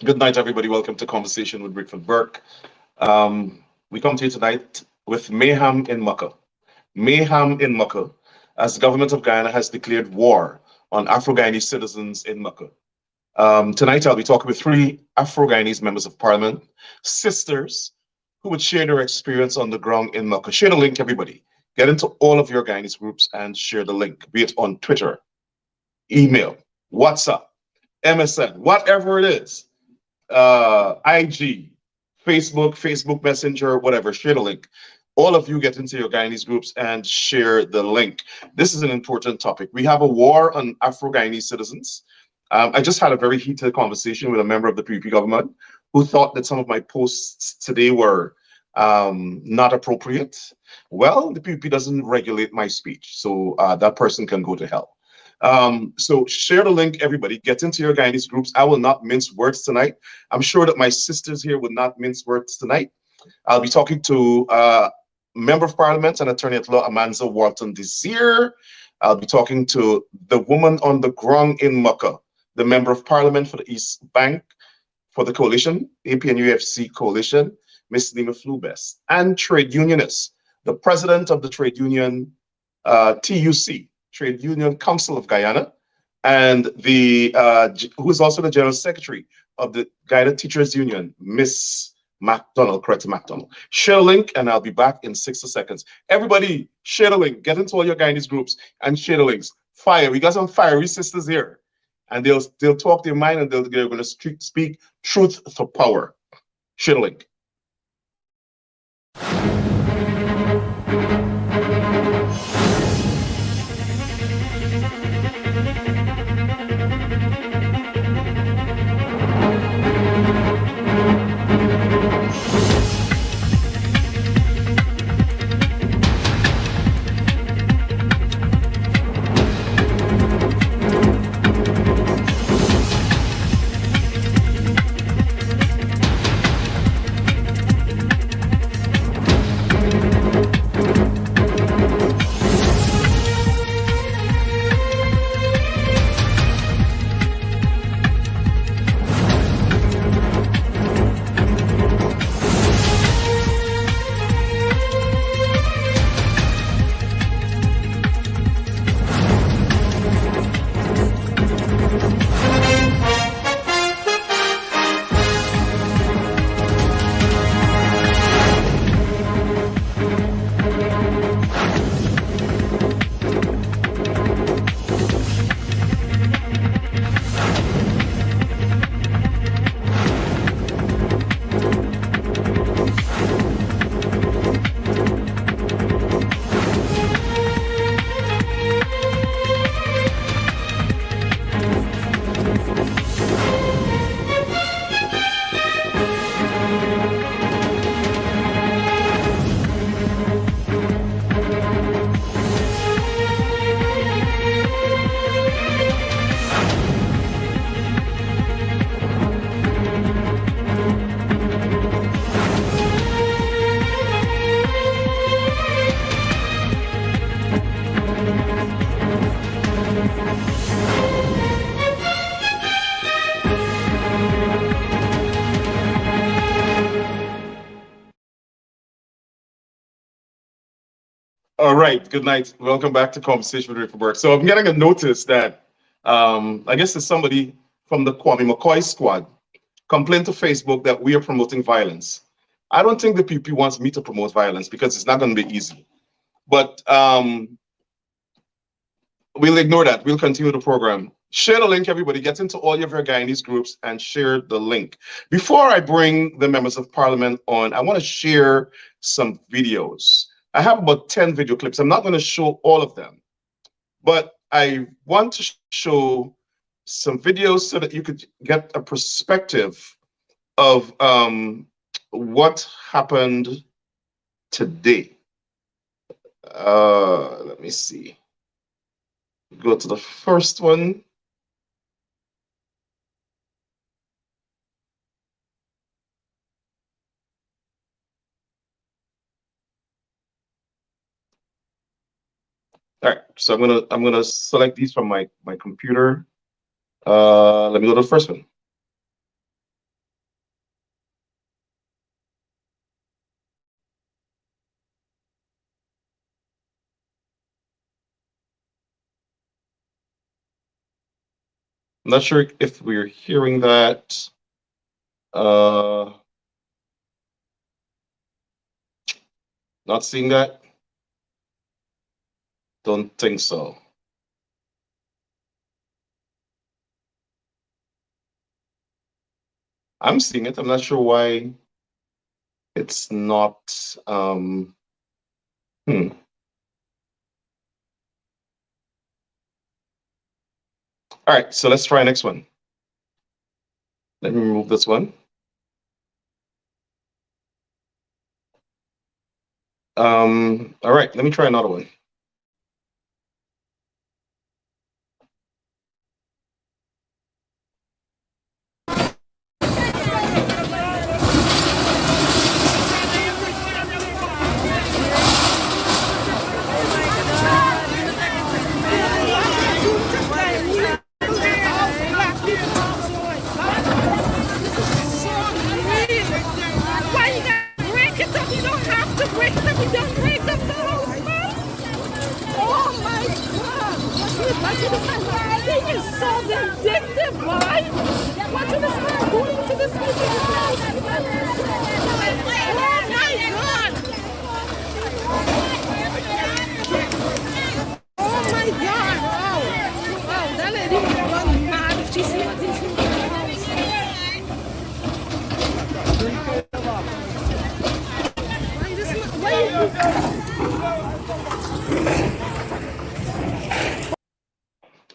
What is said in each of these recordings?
Good night, everybody. Welcome to Conversation with Rickford Burke. We come to you tonight with mayhem in Mocah. Mayhem in Mocah, as the government of Guyana has declared war on Afro-Guyanese citizens in Mocah. Tonight, I'll be talking with three Afro-Guyanese members of parliament, sisters, who would share their experience on the ground in Mocah. Share the link, everybody. Get into all of your Guyanese groups and share the link, be it on Twitter, email, WhatsApp, MSN, whatever it is. IG, Facebook Messenger, whatever, share the link. All of you get into your Guyanese groups and share the link. This is an important topic. We have a war on Afro-Guyanese citizens. I just had a very heated conversation with a member of the PPP government who thought that some of my posts today were not appropriate. Well, the PPP doesn't regulate my speech, so that person can go to hell. So share the link, everybody. Get into your Guyanese groups. I will not mince words tonight. I'm sure that my sisters here would not mince words tonight. I'll be talking to Member of Parliament and Attorney at Law Amanza Walton Desir. I'll be talking to the woman on the ground in Mocah, the Member of Parliament for the East Bank for the coalition, APNUFC coalition, Miss Nima Flubes, and trade unionists, the president of the trade union TUC, Trade Union Council of Guyana, and the who is also the General Secretary of the Guyana Teachers Union, Miss MacDonald, correct, MacDonald. Share the link, and I'll be back in 60 seconds. Everybody, share the link. Get into all your Guyanese groups and share the links. Fire. We got some fiery sisters here, and they'll talk their mind, and they're going to speak truth to power. Share the link. All right, good night. Welcome back to Conversation with Rick Burke. So I'm getting a notice that I guess it's somebody from the Kwame McCoy squad complained to Facebook that we are promoting violence. I don't think the PP wants me to promote violence because it's not going to be easy. But we'll ignore that. We'll continue the program. Share the link, everybody. Get into all your Guyanese groups and share the link. Before I bring the members of parliament on, I want to share some videos. I have about 10 video clips. I'm not going to show all of them, but I want to show some videos so that you could get a perspective of what happened today. Let me see. Go to the first one. All right, so I'm gonna select these from my computer. Let me go to the first one. I'm not sure if we're hearing that. Not seeing that. Don't think so. I'm seeing it. I'm not sure why it's not. All right, so let's try next one. Let me remove this one. All right, let me try another one.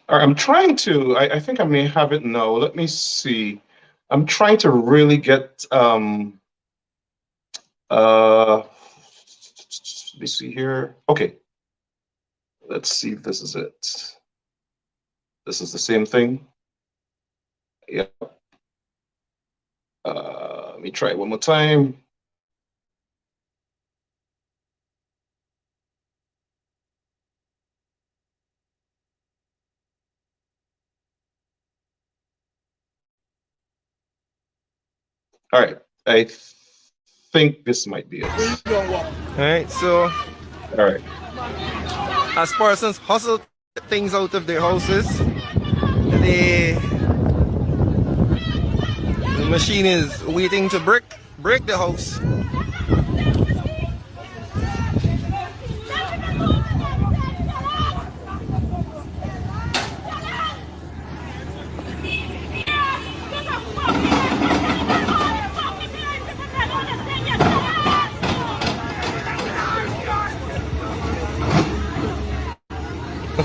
All right, I'm trying to, I think I may have it now. Let me see. I'm trying to really get, let me see here. Okay. Let's see if this is it. This is the same thing. Yep. Let me try it one more time. All right, I think this might be it. All right, so all right, as persons hustle things out of their houses, the machine is waiting to break the house.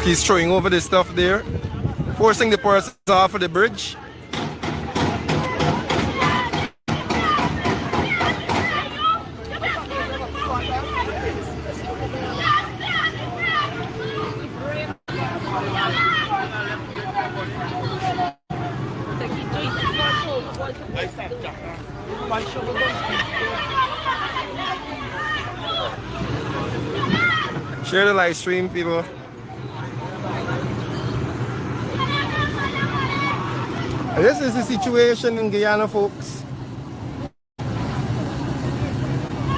He's throwing over the stuff there, forcing the person off of the bridge. Share the live stream, people. This is the situation in Guyana, folks.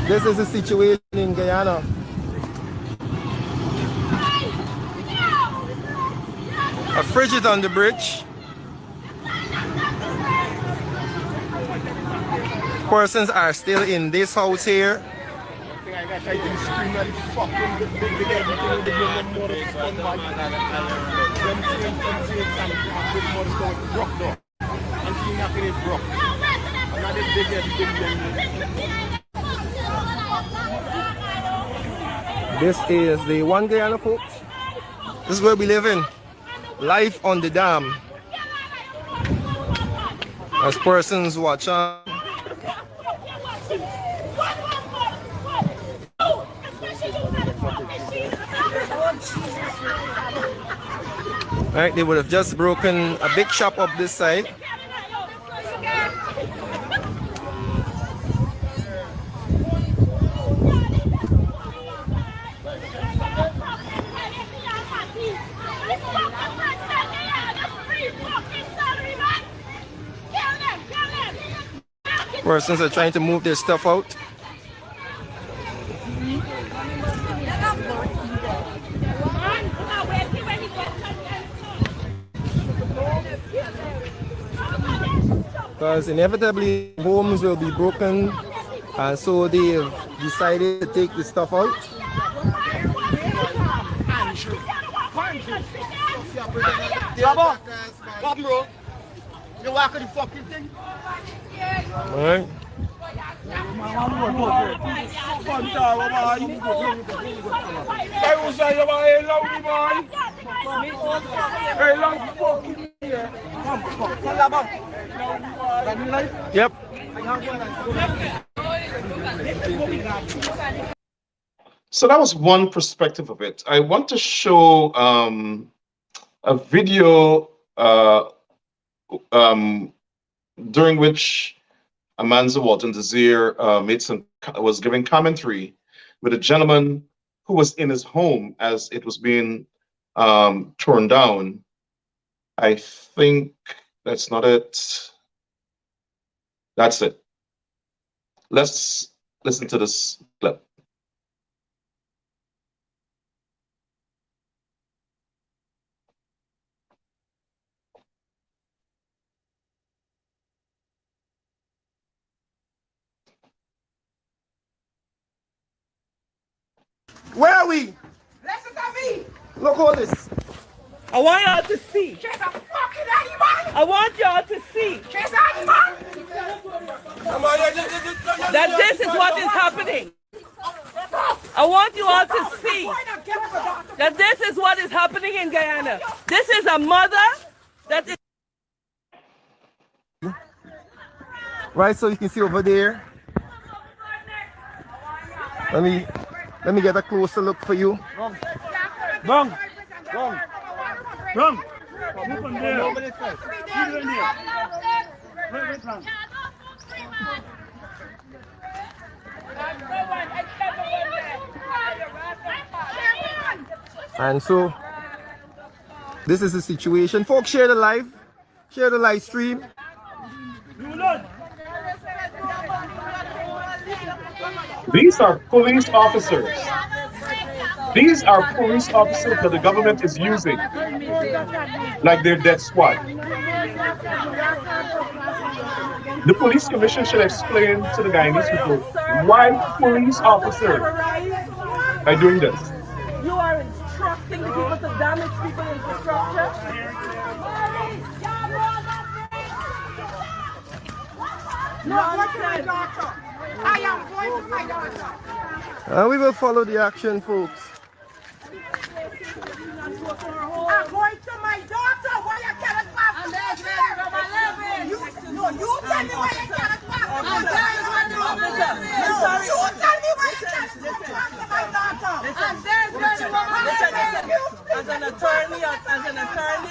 This is the situation in Guyana. A fridge is on the bridge. Persons are still in this house here. This is the One Guyana, folks. This is where we live in. Life on the dam. As persons watch on. Right, they would have just broken a big shop up this side. Persons are trying to move their stuff out. Because inevitably homes will be broken, and so they've decided to take the stuff out. Bro, you walk the fucking thing. Alright. Yep. So that was one perspective of it. I want to show a video during which Amanza Walton Desir was giving commentary with a gentleman who was in his home as it was being torn down. I think that's not it. That's it. Let's listen to this clip. Where are we? Listen to me. Look all this. I want y'all to see. She's a fucking animal. I want y'all to see. She's an animal. That this is what is happening. I want you all to see that this is what is happening in Guyana. This is a mother that is... Right, so you can see over there. Let me get a closer look for you. Wrong. Move from there. And so this is the situation. Folks, share the live stream. These are police officers. These are police officers that the government is using, like their death squad. The police commission should explain to the Guyanese people why police officers are doing this. You are instructing the people to damage people's infrastructure. I am going to my daughter. We will follow the action, folks. I'm going to my daughter. Why you cannot pass? You tell me why you cannot pass. You tell me why you cannot pass to my daughter. As an attorney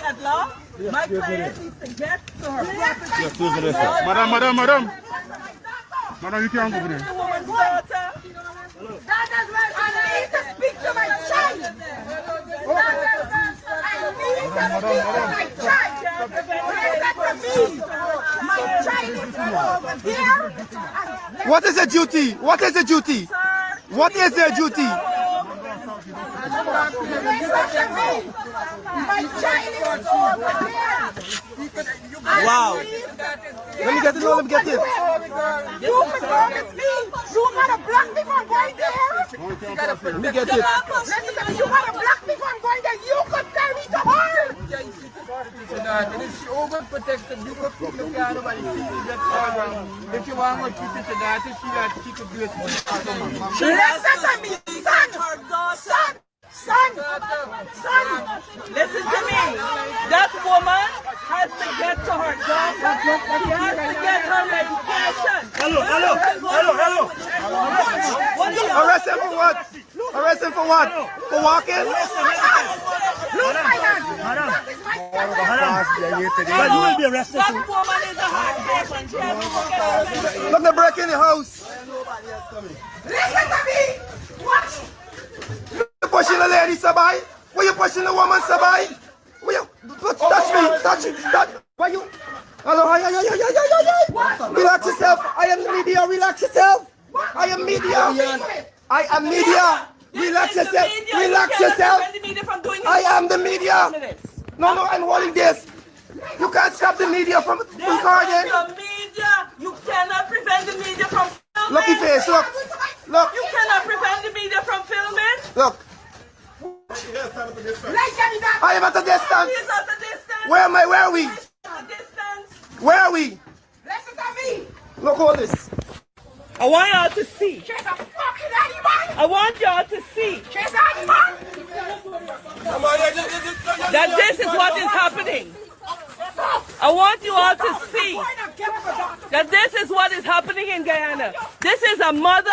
at law, my client needs to get to her property. Madam, you can't go over there. The woman's daughter. I need to speak to my child. I need to speak to my child. Listen to me. My child is over there. What is the duty? What is the duty? What is their duty? Listen to me. My child is Wow. Let me get it, let me get it. You performance me. You gotta block me from going there. Let me get it. Listen, you gotta block me from going there. You could tell me to her. And if she overprotected, you could put the piano by the if you want to keep it to that, she could do it. Listen to me, son. Son. Listen to me. That woman has to get to her daughter. She has to get her medication. Hello. What do you Arrest him for what? Arrest him for what? For walking? Lose my hand. But you will be arrested That too. woman is a hard patient. She has to get her medication. Look, the break in the house. Listen to me. Watch. You pushing the lady, Sabai? Why you pushing the woman, Sabai? Why you touch me? Why you? Hello, relax yourself. I am media. Relax yourself. I am media. Relax yourself. Relax yourself. I am the media. No, I'm holding this. You can't stop the media from recording. The media, you cannot prevent the media from filming. Lucky face, look. You cannot prevent the media from filming. Look. I am at a distance. He's at a distance. Where am I? Where are we? At a distance. Where are we? Listen to me. Look all this. I want y'all to see. She's a fucking animal. I want y'all to see She's an animal. that this is what is happening. I want you all to see that this is what is happening in Guyana. This is a mother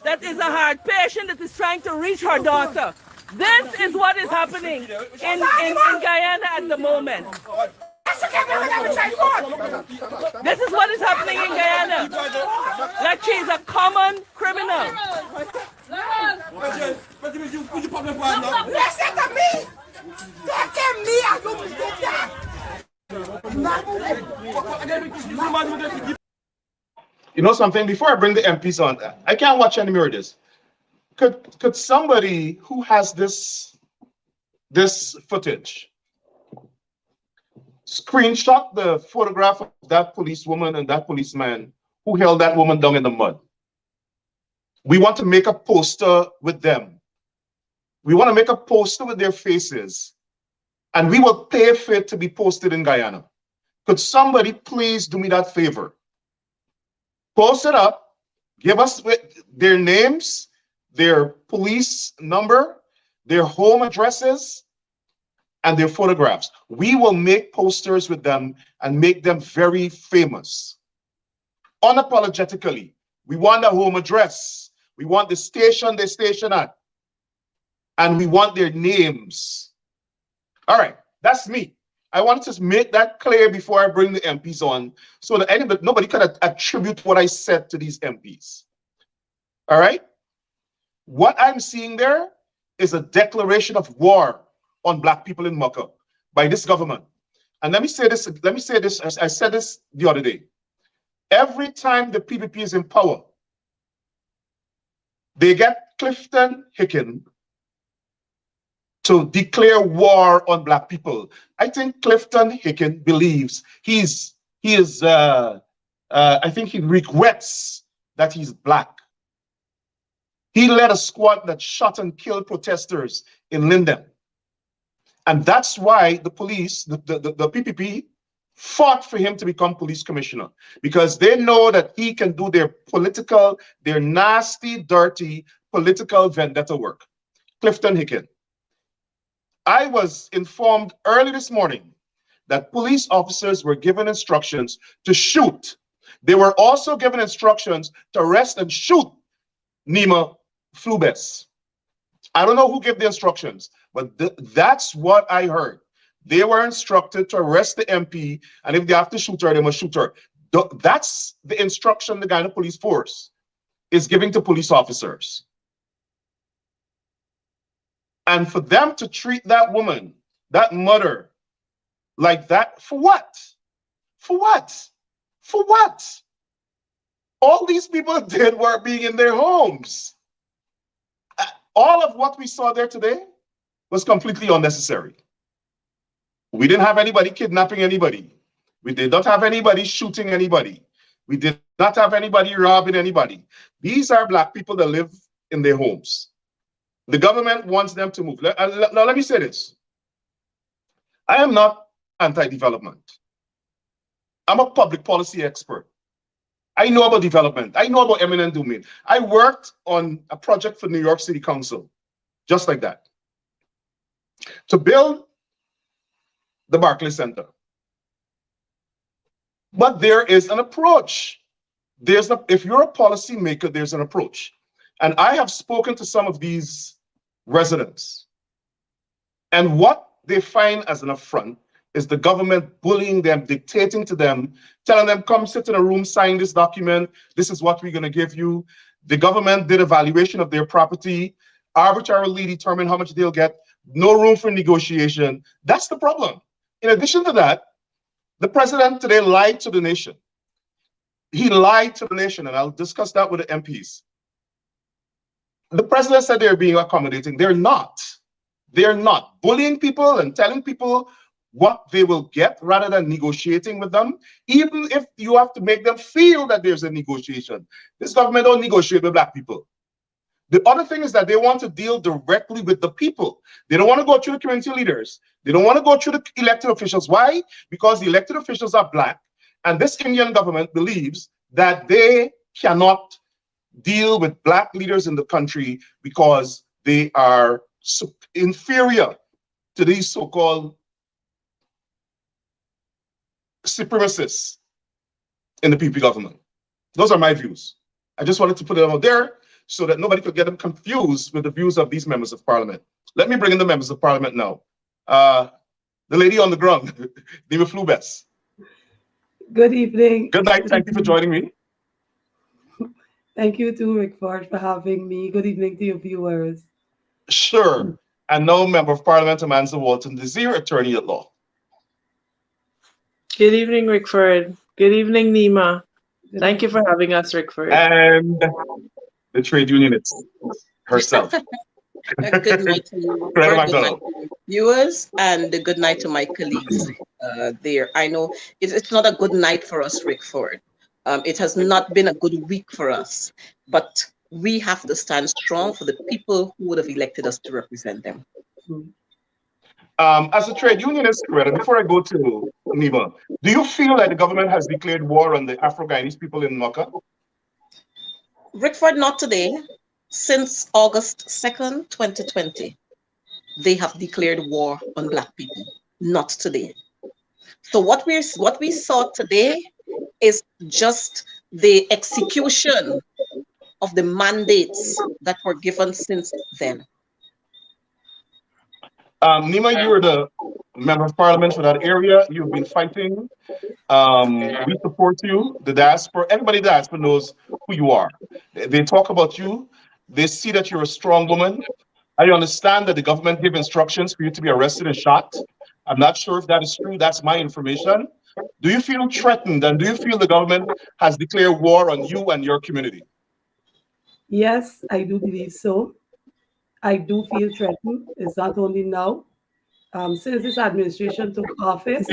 that is a heart patient that is trying to reach her daughter. This is what is happening in Guyana at the moment. This is what is happening in Guyana. Like she's a common criminal. Listen to me. Take care of me and you will do that. You know something? Before I bring the MPs on, I can't watch any more of this. Could somebody who has this footage screenshot the photograph of that policewoman and that policeman who held that woman down in the mud? We want to make a poster with them. We want to make a poster with their faces, and we will pay for it to be posted in Guyana. Could somebody please do me that favor? Post it up, give us their names, their police number, their home addresses, and their photographs. We will make posters with them and make them very famous. Unapologetically, we want the home address. We want the station they station at. And we want their names. All right, that's me. I wanted to make that clear before I bring the MPs on so that nobody can attribute what I said to these MPs. All right? What I'm seeing there is a declaration of war on Black people in Mocah by this government. And let me say this, I said this the other day. Every time the PPP is in power, they get Clifton Hicken to declare war on Black people. I think Clifton Hicken believes I think he regrets that he's Black. He led a squad that shot and killed protesters in Linden. And that's why the police, the PPP, fought for him to become police commissioner, because they know that he can do their nasty, dirty political vendetta work. Clifton Hicken. I was informed early this morning that police officers were given instructions to shoot. They were also given instructions to arrest and shoot Nima Flubes. I don't know who gave the instructions, but that's what I heard. They were instructed to arrest the MP, and if they have to shoot her, they must shoot her. That's the instruction the Guyana Police Force is giving to police officers. And for them to treat that woman, that mother, like that, for what? For what? For what? All these people did were being in their homes. All of what we saw there today was completely unnecessary. We didn't have anybody kidnapping anybody. We did not have anybody shooting anybody. We did not have anybody robbing anybody. These are black people that live in their homes. The government wants them to move. Now, let me say this. I am not anti-development. I'm a public policy expert. I know about development. I know about eminent domain. I worked on a project for New York City Council, just like that, to build the Barclays Center. But there is an approach. If you're a policymaker, there's an approach. And I have spoken to some of these residents. And what they find as an affront is the government bullying them, dictating to them, telling them, come sit in a room, sign this document. This is what we're going to give you. The government did a valuation of their property, arbitrarily determined how much they'll get, no room for negotiation. That's the problem. In addition to that, the president today lied to the nation. He lied to the nation, and I'll discuss that with the MPs. The president said they're being accommodating. They're not. They're not. Bullying people and telling people what they will get rather than negotiating with them, even if you have to make them feel that there's a negotiation. This government don't negotiate with black people. The other thing is that they want to deal directly with the people. They don't want to go through the community leaders. They don't want to go through the elected officials. Why? Because the elected officials are black, and this Indian government believes that they cannot deal with black leaders in the country because they are inferior to these so-called supremacists in the PP government. Those are my views. I just wanted to put it out there so that nobody could get them confused with the views of these members of parliament. Let me bring in the members of parliament now. The lady on the ground, Nima Flubes. Good evening. Good night. Thank you for joining me. Thank you to Rickford for having me. Good evening to your viewers. Sure. And now Member of Parliament Amanda Walton, Desir, Attorney at Law. Good evening, Rickford. Good evening, Nima. Thank you for having us, Rickford. And the trade unionist herself. Good night to you, good night to viewers, and a good night to my colleagues there. I know it's not a good night for us, Rickford. It has not been a good week for us, but we have to stand strong for the people who would have elected us to represent them. As a trade unionist, before I go to Nima, do you feel like the government has declared war on the Afro-Guyanese people in Mocah? Rickford, not today. Since August 2nd, 2020, they have declared war on black people. Not today. So what we saw today is just the execution of the mandates that were given since then. Nima, you were the member of parliament for that area. You've been fighting. We support you. The diaspora, everybody in the diaspora knows who you are. They talk about you. They see that you're a strong woman. I understand that the government gave instructions for you to be arrested and shot. I'm not sure if that is true. That's my information. Do you feel threatened, and do you feel the government has declared war on you and your community? Yes, I do believe so. I do feel threatened. It's not only now. Since this administration took office,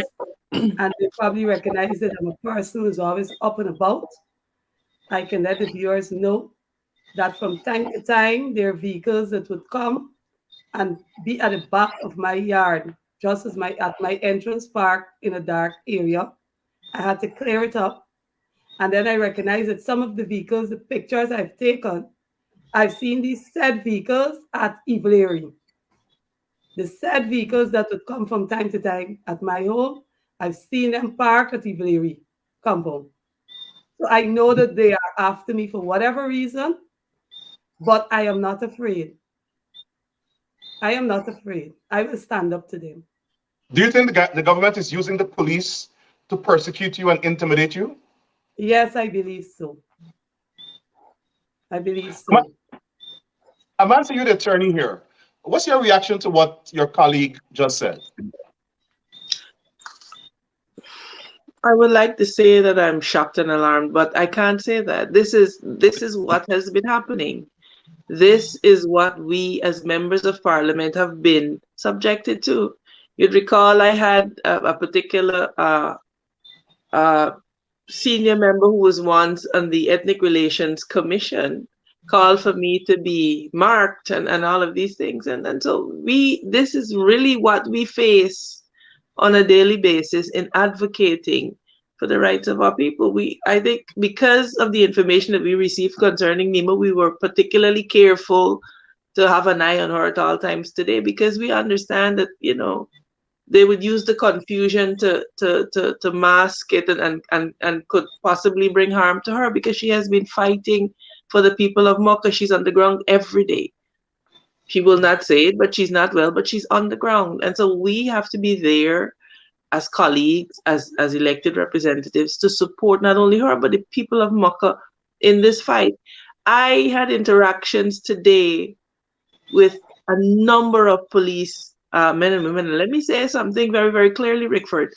and they probably recognize that I'm a person who's always up and about, I can let the viewers know that from time to time, there are vehicles that would come and be at the back of my yard, just as at my entrance park in a dark area. I had to clear it up. And then I recognized that some of the vehicles, the pictures I've taken, I've seen these said vehicles at Evilary. The said vehicles that would come from time to time at my home, I've seen them parked at Evilary compound. So I know that they are after me for whatever reason, but I am not afraid. I am not afraid. I will stand up to them. Do you think the government is using the police to persecute you and intimidate you? Yes, I believe so. I believe so. Amanda, you're the attorney here. What's your reaction to what your colleague just said? I would like to say that I'm shocked and alarmed, but I can't say that. This is what has been happening. This is what we as members of parliament have been subjected to. You'd recall I had a particular senior member who was once on the Ethnic Relations Commission called for me to be marked and all of these things. And so this is really what we face on a daily basis in advocating for the rights of our people. I think because of the information that we received concerning Nima, we were particularly careful to have an eye on her at all times today, because we understand that, they would use the confusion to mask it and could possibly bring harm to her, because she has been fighting for the people of Mocah. She's on the ground every day. She will not say it, but she's not well, but she's on the ground. And so we have to be there as colleagues, as elected representatives, to support not only her, but the people of Mocah in this fight. I had interactions today with a number of police men and women. And let me say something very, very clearly, Rickford.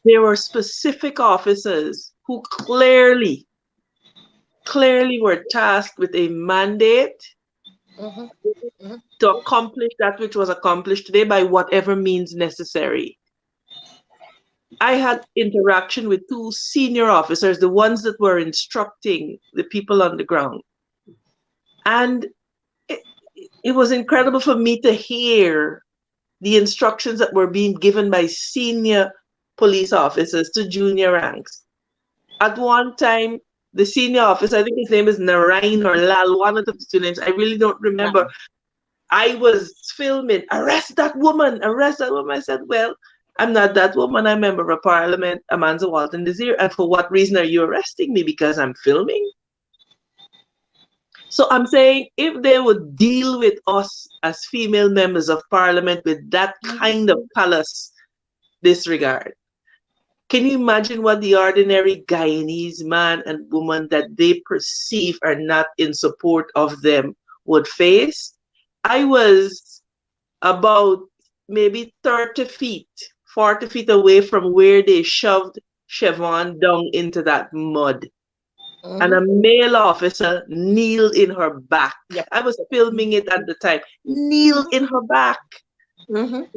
There were specific officers who clearly were tasked with a mandate to accomplish that which was accomplished today by whatever means necessary. I had interaction with 2 senior officers, the ones that were instructing the people on the ground. And it was incredible for me to hear the instructions that were being given by senior police officers to junior ranks. At one time, the senior officer, I think his name is Narain or Lal, one of the 2 names, I really don't remember. I was filming, arrest that woman. I said, well, I'm not that woman. I'm a member of parliament, Amanza Walton Desir. And for what reason are you arresting me? Because I'm filming? So I'm saying, if they would deal with us as female members of parliament with that kind of callous disregard, can you imagine what the ordinary Guyanese man and woman that they perceive are not in support of them would face? I was about maybe 30 feet, 40 feet away from where they shoved Siobhan down into that mud. And a male officer kneeled in her back. Yep. I was filming it at the time. Kneeled in her back. And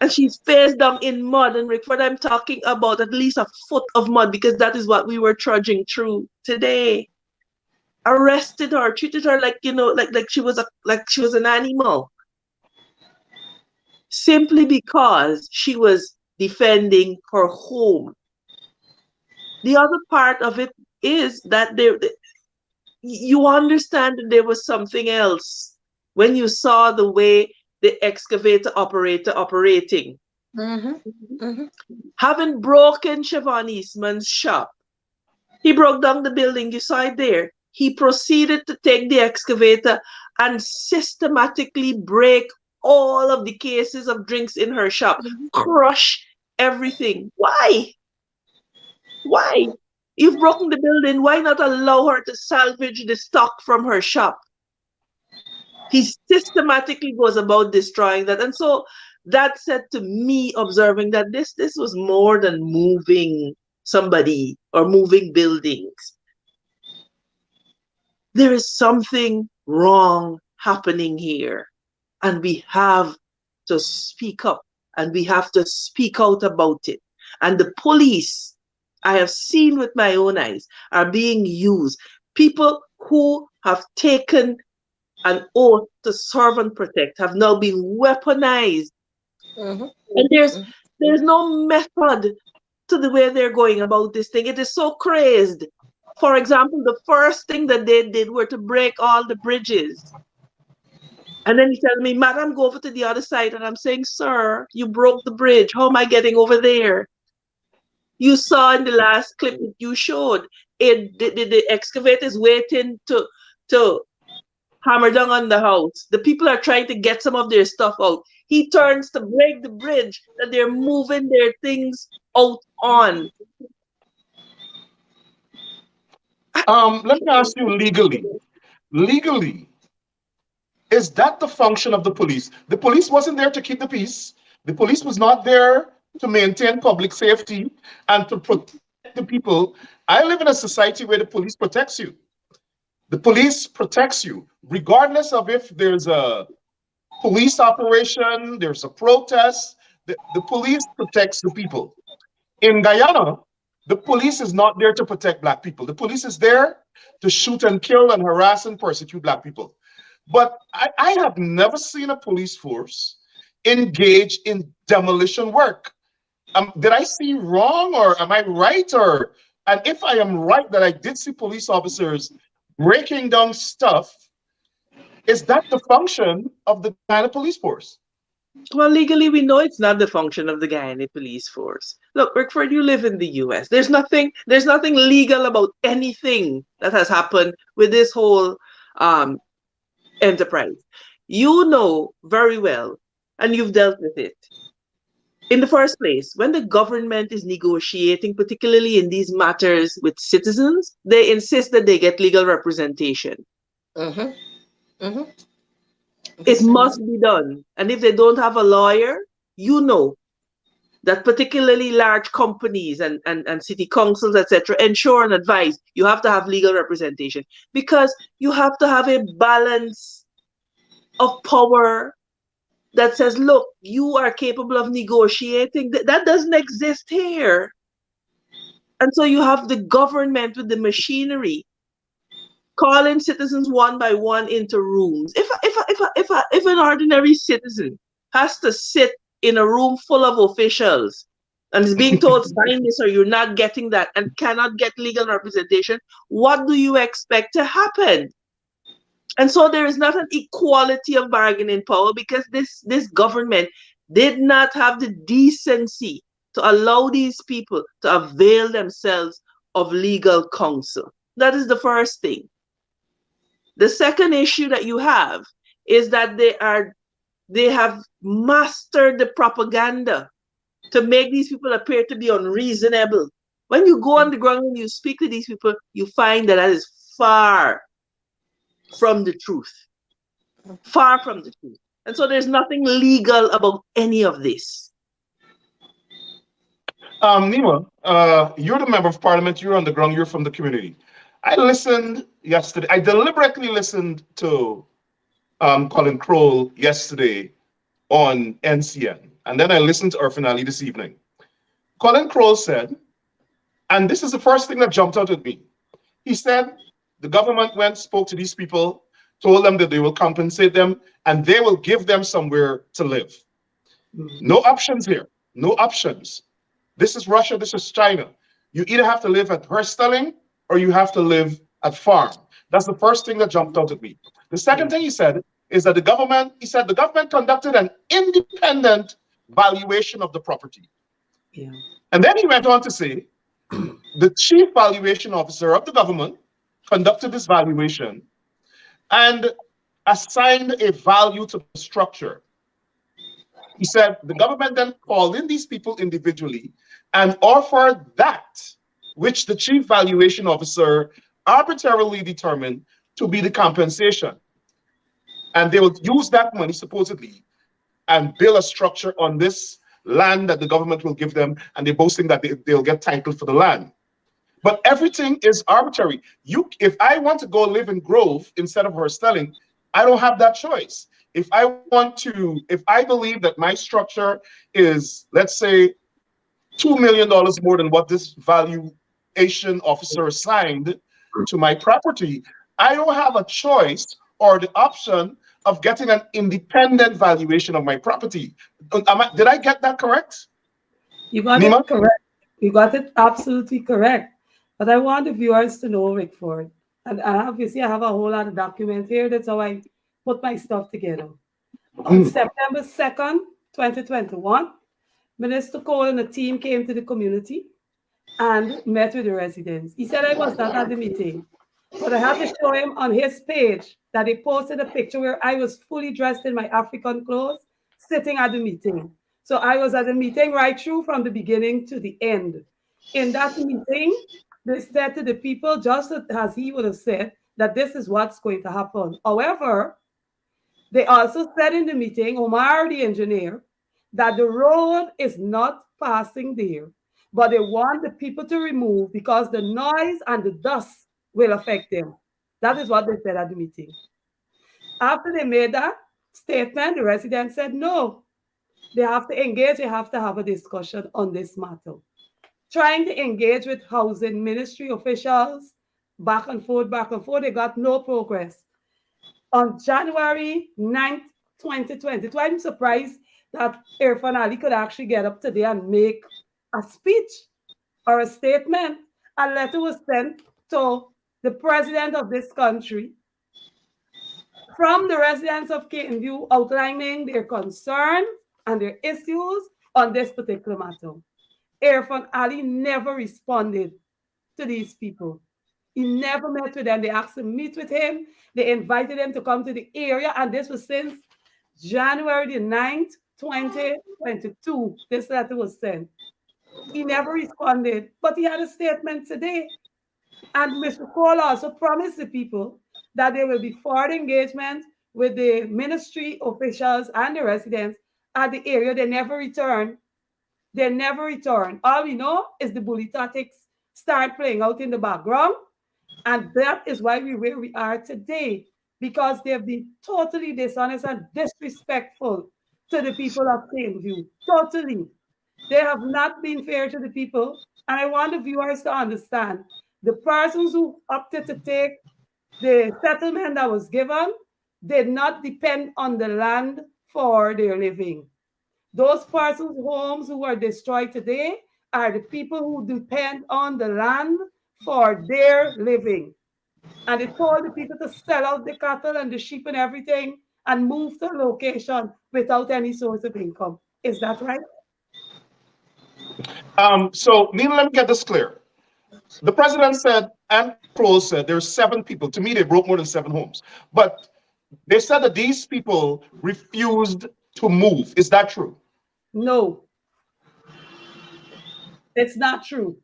she's face down in mud. And Rickford, I'm talking about at least a foot of mud, because that is what we were trudging through today. Arrested her, treated her like, like she was an animal. Simply because she was defending her home. The other part of it is that you understand that there was something else when you saw the way the excavator operating. Having broken Siobhan Eastman's shop, he broke down the building, you saw it there. He proceeded to take the excavator and systematically break all of the cases of drinks in her shop, crush everything. Why? Why? You've broken the building. Why not allow her to salvage the stock from her shop? He systematically goes about destroying that. And so that said to me, observing that this was more than moving somebody or moving buildings. There is something wrong happening here. And we have to speak up, and we have to speak out about it. And the police, I have seen with my own eyes, are being used. People who have taken an oath to serve and protect have now been weaponized. And there's no method to the way they're going about this thing. It is so crazed. For example, the first thing that they did were to break all the bridges. And then he tells me, Madam, go over to the other side. And I'm saying, sir, you broke the bridge. How am I getting over there? You saw in the last clip that you showed, the excavator is waiting to hammer down on the house. The people are trying to get some of their stuff out. He turns to break the bridge that they're moving their things out on. Let me ask you legally, is that the function of the police? The police wasn't there to keep the peace. The police was not there to maintain public safety and to protect the people. I live in a society where the police protects you. The police protects you, regardless of if there's a police operation, there's a protest, the police protects the people. In Guyana, the police is not there to protect black people. The police is there to shoot and kill and harass and persecute black people. But I have never seen a police force engage in demolition work. Did I see wrong, or am I right? And if I am right that I did see police officers breaking down stuff, is that the function of the Guyana police force? Well, legally, we know it's not the function of the Guyanese police force. Look, Rickford, you live in the U.S. There's nothing legal about anything that has happened with this whole enterprise. You know very well, and you've dealt with it. In the first place, when the government is negotiating, particularly in these matters with citizens, they insist that they get legal representation. It must be done. And if they don't have a lawyer, you know that particularly large companies and city councils, etc., ensure and advise you have to have legal representation, because you have to have a balance of power that says, look, you are capable of negotiating. That doesn't exist here. And so you have the government with the machinery calling citizens one by one into rooms. If an ordinary citizen has to sit in a room full of officials and is being told, sign this or you're not getting that, and cannot get legal representation, what do you expect to happen? And so there is not an equality of bargaining power, because this government did not have the decency to allow these people to avail themselves of legal counsel. That is the first thing. The second issue that you have is that they have mastered the propaganda to make these people appear to be unreasonable. When you go on the ground and you speak to these people, you find that is far from the truth. Far from the truth. And so there's nothing legal about any of this. Nima, you're the member of parliament, you're on the ground, you're from the community. I listened yesterday, I deliberately listened to Colin Crowell yesterday on NCN, and then I listened to Irfan Ali this evening. Colin Crowell said, and this is the first thing that jumped out at me. He said, the government went, spoke to these people, told them that they will compensate them, and they will give them somewhere to live. No options here, no options. This is Russia, this is China. You either have to live at Herstelling or you have to live at farm. That's the first thing that jumped out at me. The second thing he said is that the government conducted an independent valuation of the property. Yeah. And then he went on to say, the chief valuation officer of the government conducted this valuation and assigned a value to the structure. He said the government then called in these people individually and offered that which the chief valuation officer arbitrarily determined to be the compensation. And they will use that money, supposedly, and build a structure on this land that the government will give them, and they're boasting that they'll get title for the land. But everything is arbitrary. If I want to go live in Grove instead of Herstelling, I don't have that choice. If I believe that my structure is, let's say, $2 million more than what this valuation officer assigned to my property, I don't have a choice or the option of getting an independent valuation of my property. Did I get that correct? You got Nima? it correct. You got it absolutely correct. But I want the viewers to know, Rickford, and obviously I have a whole lot of documents here. That's how I put my stuff together. On September 2nd, 2021, Minister Cole and the team came to the community and met with the residents. He said I was not at the meeting, but I have to show him on his page that he posted a picture where I was fully dressed in my African clothes, sitting at the meeting. So I was at the meeting right through from the beginning to the end. In that meeting, they said to the people, just as he would have said, that this is what's going to happen. However, they also said in the meeting, Omar, the engineer, that the road is not passing there, but they want the people to remove because the noise and the dust will affect them. That is what they said at the meeting. After they made that statement, the residents said, no, They have to engage, they have to have a discussion on this matter. Trying to engage with housing ministry officials, back and forth, they got no progress. On January 9th, 2022, I'm surprised that Irfan Ali could actually get up today and make a speech or a statement. A letter was sent to the president of this country from the residents of Caton View outlining their concerns and their issues on this particular matter. Irfan Ali never responded to these people. He never met with them. They asked to meet with him. They invited him to come to the area, and this was since January the 9th, 2022. This letter was sent. He never responded, but he had a statement today. And Mr. Cole also promised the people that there will be further engagement with the ministry officials and the residents at the area. They never return. They never return. All we know is the bully tactics start playing out in the background. And that is why we're where we are today, because they've been totally dishonest and disrespectful to the people of Plainview. Totally. They have not been fair to the people. And I want the viewers to understand the persons who opted to take the settlement that was given did not depend on the land for their living. Those persons' homes who are destroyed today are the people who depend on the land for their living. And they told the people to sell out the cattle and the sheep and everything and move to a location without any source of income. Is that right? So, Nina, let me get this clear. The president said, and Kroll said, there are 7 people. To me, they broke more than 7 homes. But they said that these people refused to move. Is that true? No. It's not true.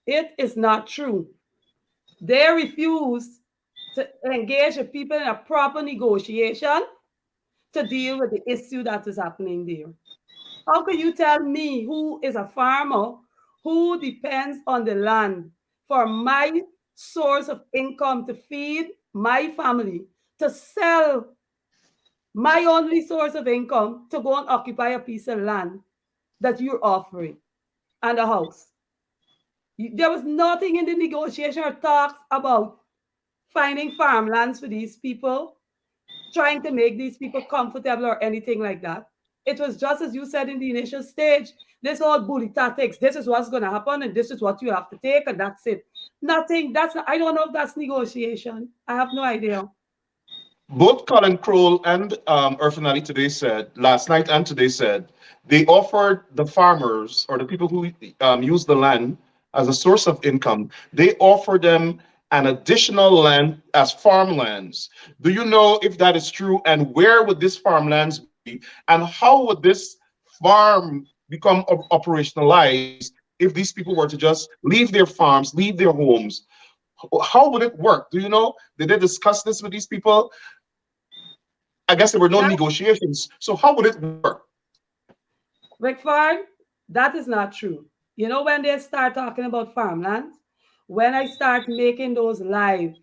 It is not true. They refuse to engage with people in a proper negotiation to deal with the issue that is happening there. How can you tell me, who is a farmer who depends on the land for my source of income to feed my family, to sell my only source of income, to go and occupy a piece of land that you're offering and a house? There was nothing in the negotiation or talks about finding farmlands for these people, trying to make these people comfortable or anything like that. It was just as you said in the initial stage, this all bully tactics. This is what's going to happen, and this is what you have to take, and that's it. Nothing. I don't know if that's negotiation. I have no idea. Both Colin Kroll and Irfan Ali today said, last night and today said, they offered the farmers or the people who use the land as a source of income, they offer them an additional land as farmlands. Do you know if that is true, and where would this farmlands be, and how would this farm become operationalized if these people were to just leave their farms, leave their homes? How would it work? Do you know? Did they discuss this with these people? I guess there were no negotiations. So how would it work? Rickford, that is not true. You know, when they start talking about farmland, when I start making those live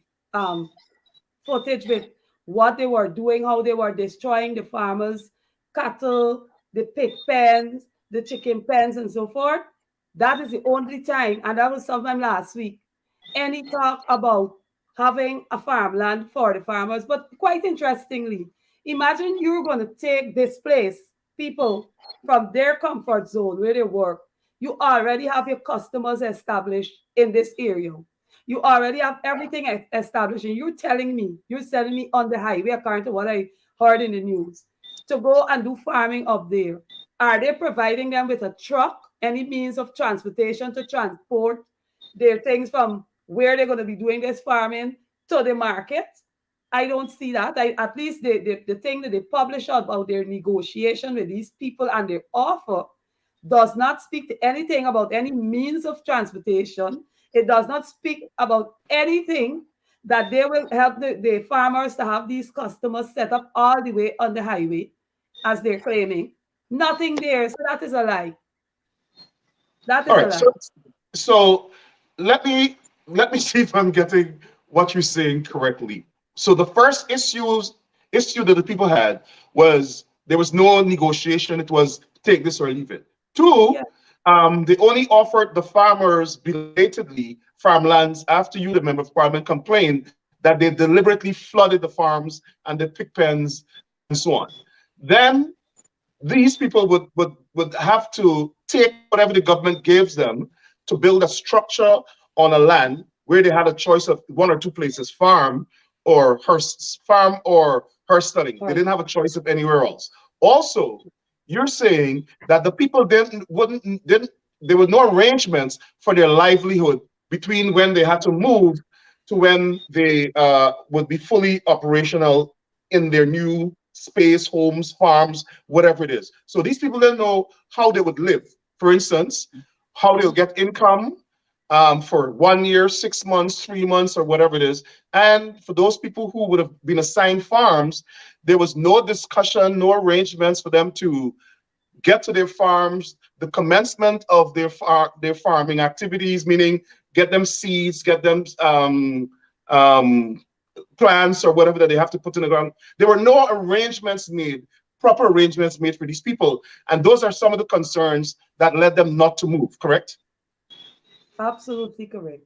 footage with what they were doing, how they were destroying the farmers' cattle, the pig pens, the chicken pens, and so forth, that is the only time, and that was sometime last week, any talk about having a farmland for the farmers. But quite interestingly, imagine you're going to take displaced people from their comfort zone where they work. You already have your customers established in this area. You already have everything established. And you're telling me on the highway, according to what I heard in the news, to go and do farming up there. Are they providing them with a truck, any means of transportation to transport their things from where they're going to be doing this farming to the market? I don't see that. At least the thing that they publish about their negotiation with these people and their offer does not speak to anything about any means of transportation. It does not speak about anything that they will help the farmers to have these customers set up all the way on the highway, as they're claiming. Nothing there. So that is a lie. That is all a right, lie. so let me see if I'm getting what you're saying correctly. So the first issue that the people had was There was no negotiation. It was take this or leave it. Two, they only offered the farmers belatedly farmlands after you, the member of parliament, complained that they deliberately flooded the farms and the pig pens and so on. Then these people would have to take whatever the government gives them to build a structure on a land where they had a choice of one or two places, farm or herdstalling. They didn't have a choice of anywhere else. Also, you're saying that the people there were no arrangements for their livelihood between when they had to move to when they would be fully operational in their new space, homes, farms, whatever it is. So these people didn't know how they would live. For instance, how they'll get income for 1 year, 6 months, 3 months, or whatever it is. And for those people who would have been assigned farms, there was no discussion, no arrangements for them to get to their farms, the commencement of their farming activities, meaning get them seeds, get them plants or whatever that they have to put in the ground. There were no arrangements made, proper arrangements made for these people. And those are some of the concerns that led them not to move, correct? Absolutely correct.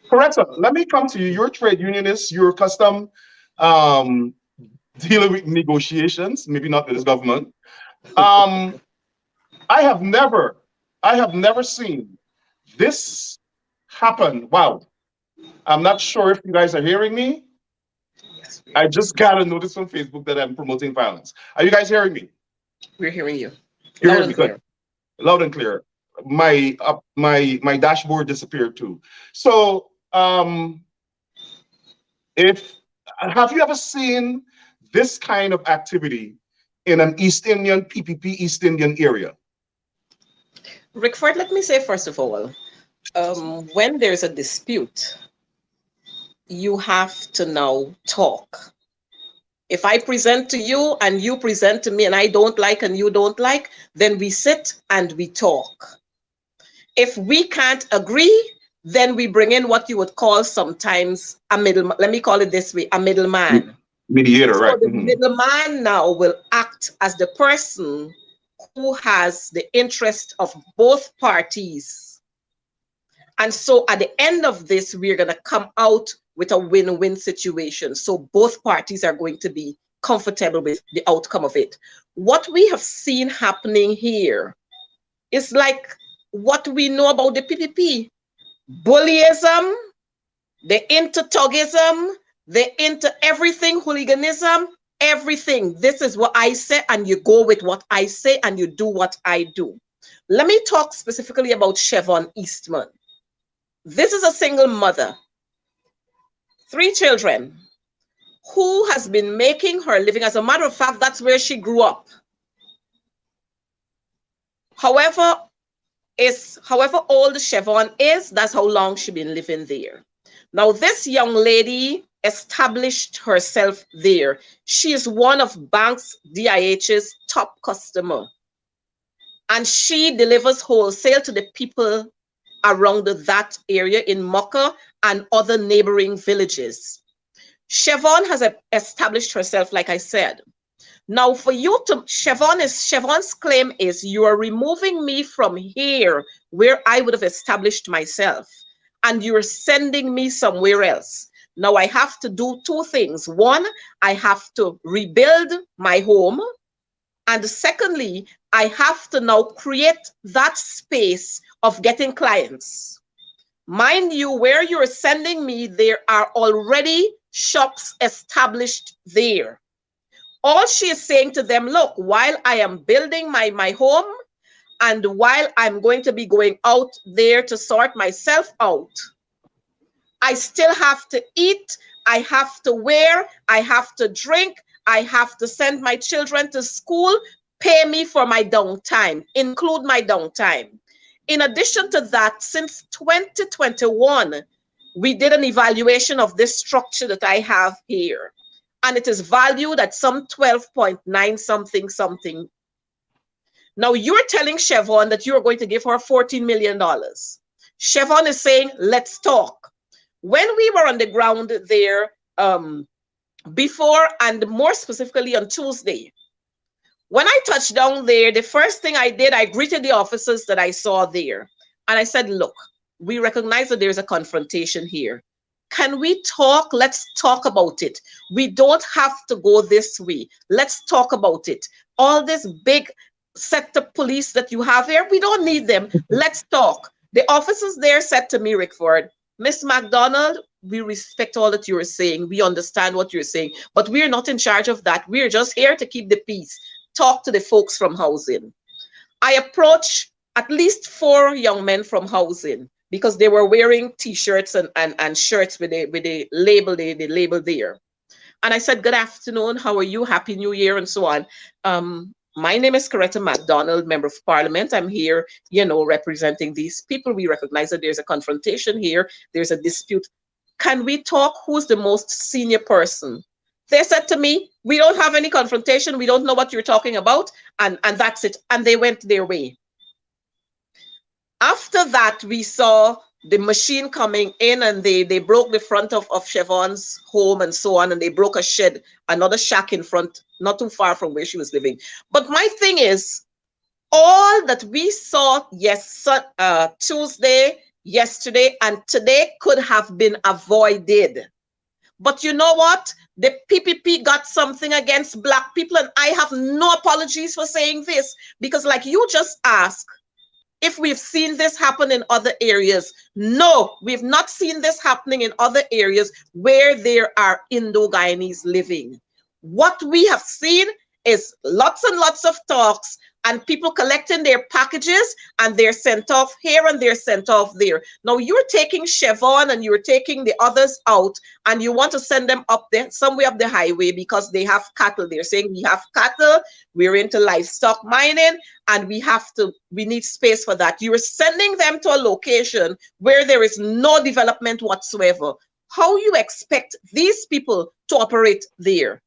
Correct, sir. Let me come to you. You're a trade unionist, you're custom dealing with negotiations, maybe not with this government. I have never seen this happen. Wow. I'm not sure if you guys are hearing me. Yes, I just got a notice on Facebook that I'm promoting violence. Are you guys hearing me? we're hearing you. You're Loud hearing and me? Good. clear. Loud and clear. My dashboard disappeared too. So have you ever seen this kind of activity in an East Indian PPP East Indian area? Rickford, let me say first of all, when there's a dispute, you have to now talk. If I present to you and you present to me and I don't like and you don't like, then we sit and we talk. If we can't agree, then we bring in what you would call sometimes a middle, let me call it this way, a middleman. Mediator, So right. the middleman now will act as the person who has the interest of both parties. And so at the end of this, we're going to come out with a win-win situation. So both parties are going to be comfortable with the outcome of it. What we have seen happening here is like what we know about the PPP. Bullyism, they're into thugism, they're into everything, hooliganism, everything. This is what I say, and you go with what I say, and you do what I do. Let me talk specifically about Siobhan Eastman. This is a single mother, 3 children, who has been making her living. As a matter of fact, that's where she grew up. However old Siobhan is, that's how long she's been living there. Now, this young lady established herself there. She is one of Banks DIH's top customer. And she delivers wholesale to the people around that area in Mocah and other neighboring villages. Siobhan has established herself, like I said. Now, for you to, Siobhan's claim is you are removing me from here where I would have established myself, and you're sending me somewhere else. Now, I have to do 2 things. One, I have to rebuild my home. And secondly, I have to now create that space of getting clients. Mind you, where you're sending me, there are already shops established there. All she is saying to them, look, while I am building my home and while I'm going to be going out there to sort myself out, I still have to eat, I have to wear, I have to drink, I have to send my children to school, pay me for my downtime, include my downtime. In addition to that, since 2021, we did an evaluation of this structure that I have here, and it is valued at some 12.9 something. Now you're telling Siobhan that you're going to give her $14 million. Siobhan is saying, let's talk. When we were on the ground there before, and more specifically on Tuesday, When I touched down there, the first thing I did, I greeted the officers that I saw there. And I said, look, we recognize that there's a confrontation here. Can we talk? Let's talk about it. We don't have to go this way. Let's talk about it. All this big sector police that you have here, we don't need them. Let's talk. The officers there said to me, Rickford, Miss McDonald, we respect all that you're saying. We understand what you're saying, but we're not in charge of that. We're just here to keep the peace. Talk to the folks from housing. I approached at least 4 young men from housing because they were wearing T-shirts and shirts with the label there. And I said, good afternoon, how are you? Happy New Year and so on. My name is Coretta MacDonald, Member of Parliament. I'm here, representing these people. We recognize that there's a confrontation here. There's a dispute. Can we talk? Who's the most senior person? They said to me, we don't have any confrontation. We don't know what you're talking about. And that's it. And they went their way. After that, we saw the machine coming in and they broke the front of Chevon's home and so on. And they broke a shed, another shack in front, not too far from where she was living. But my thing is, all that we saw Tuesday, yesterday, and today could have been avoided. But you know what? The PPP got something against Black people, and I have no apologies for saying this, because like you just asked, if we've seen this happen in other areas. No, we've not seen this happening in other areas where there are Indo-Guyanese living. What we have seen is lots and lots of talks and people collecting their packages, and they're sent off here and they're sent off there. Now you're taking Chevon and you're taking the others out, and you want to send them up there, somewhere up the highway, because they have cattle. They're saying we have cattle, we're into livestock mining, and we need space for that. You're sending them to a location where there is no development whatsoever. How you expect these people to operate there?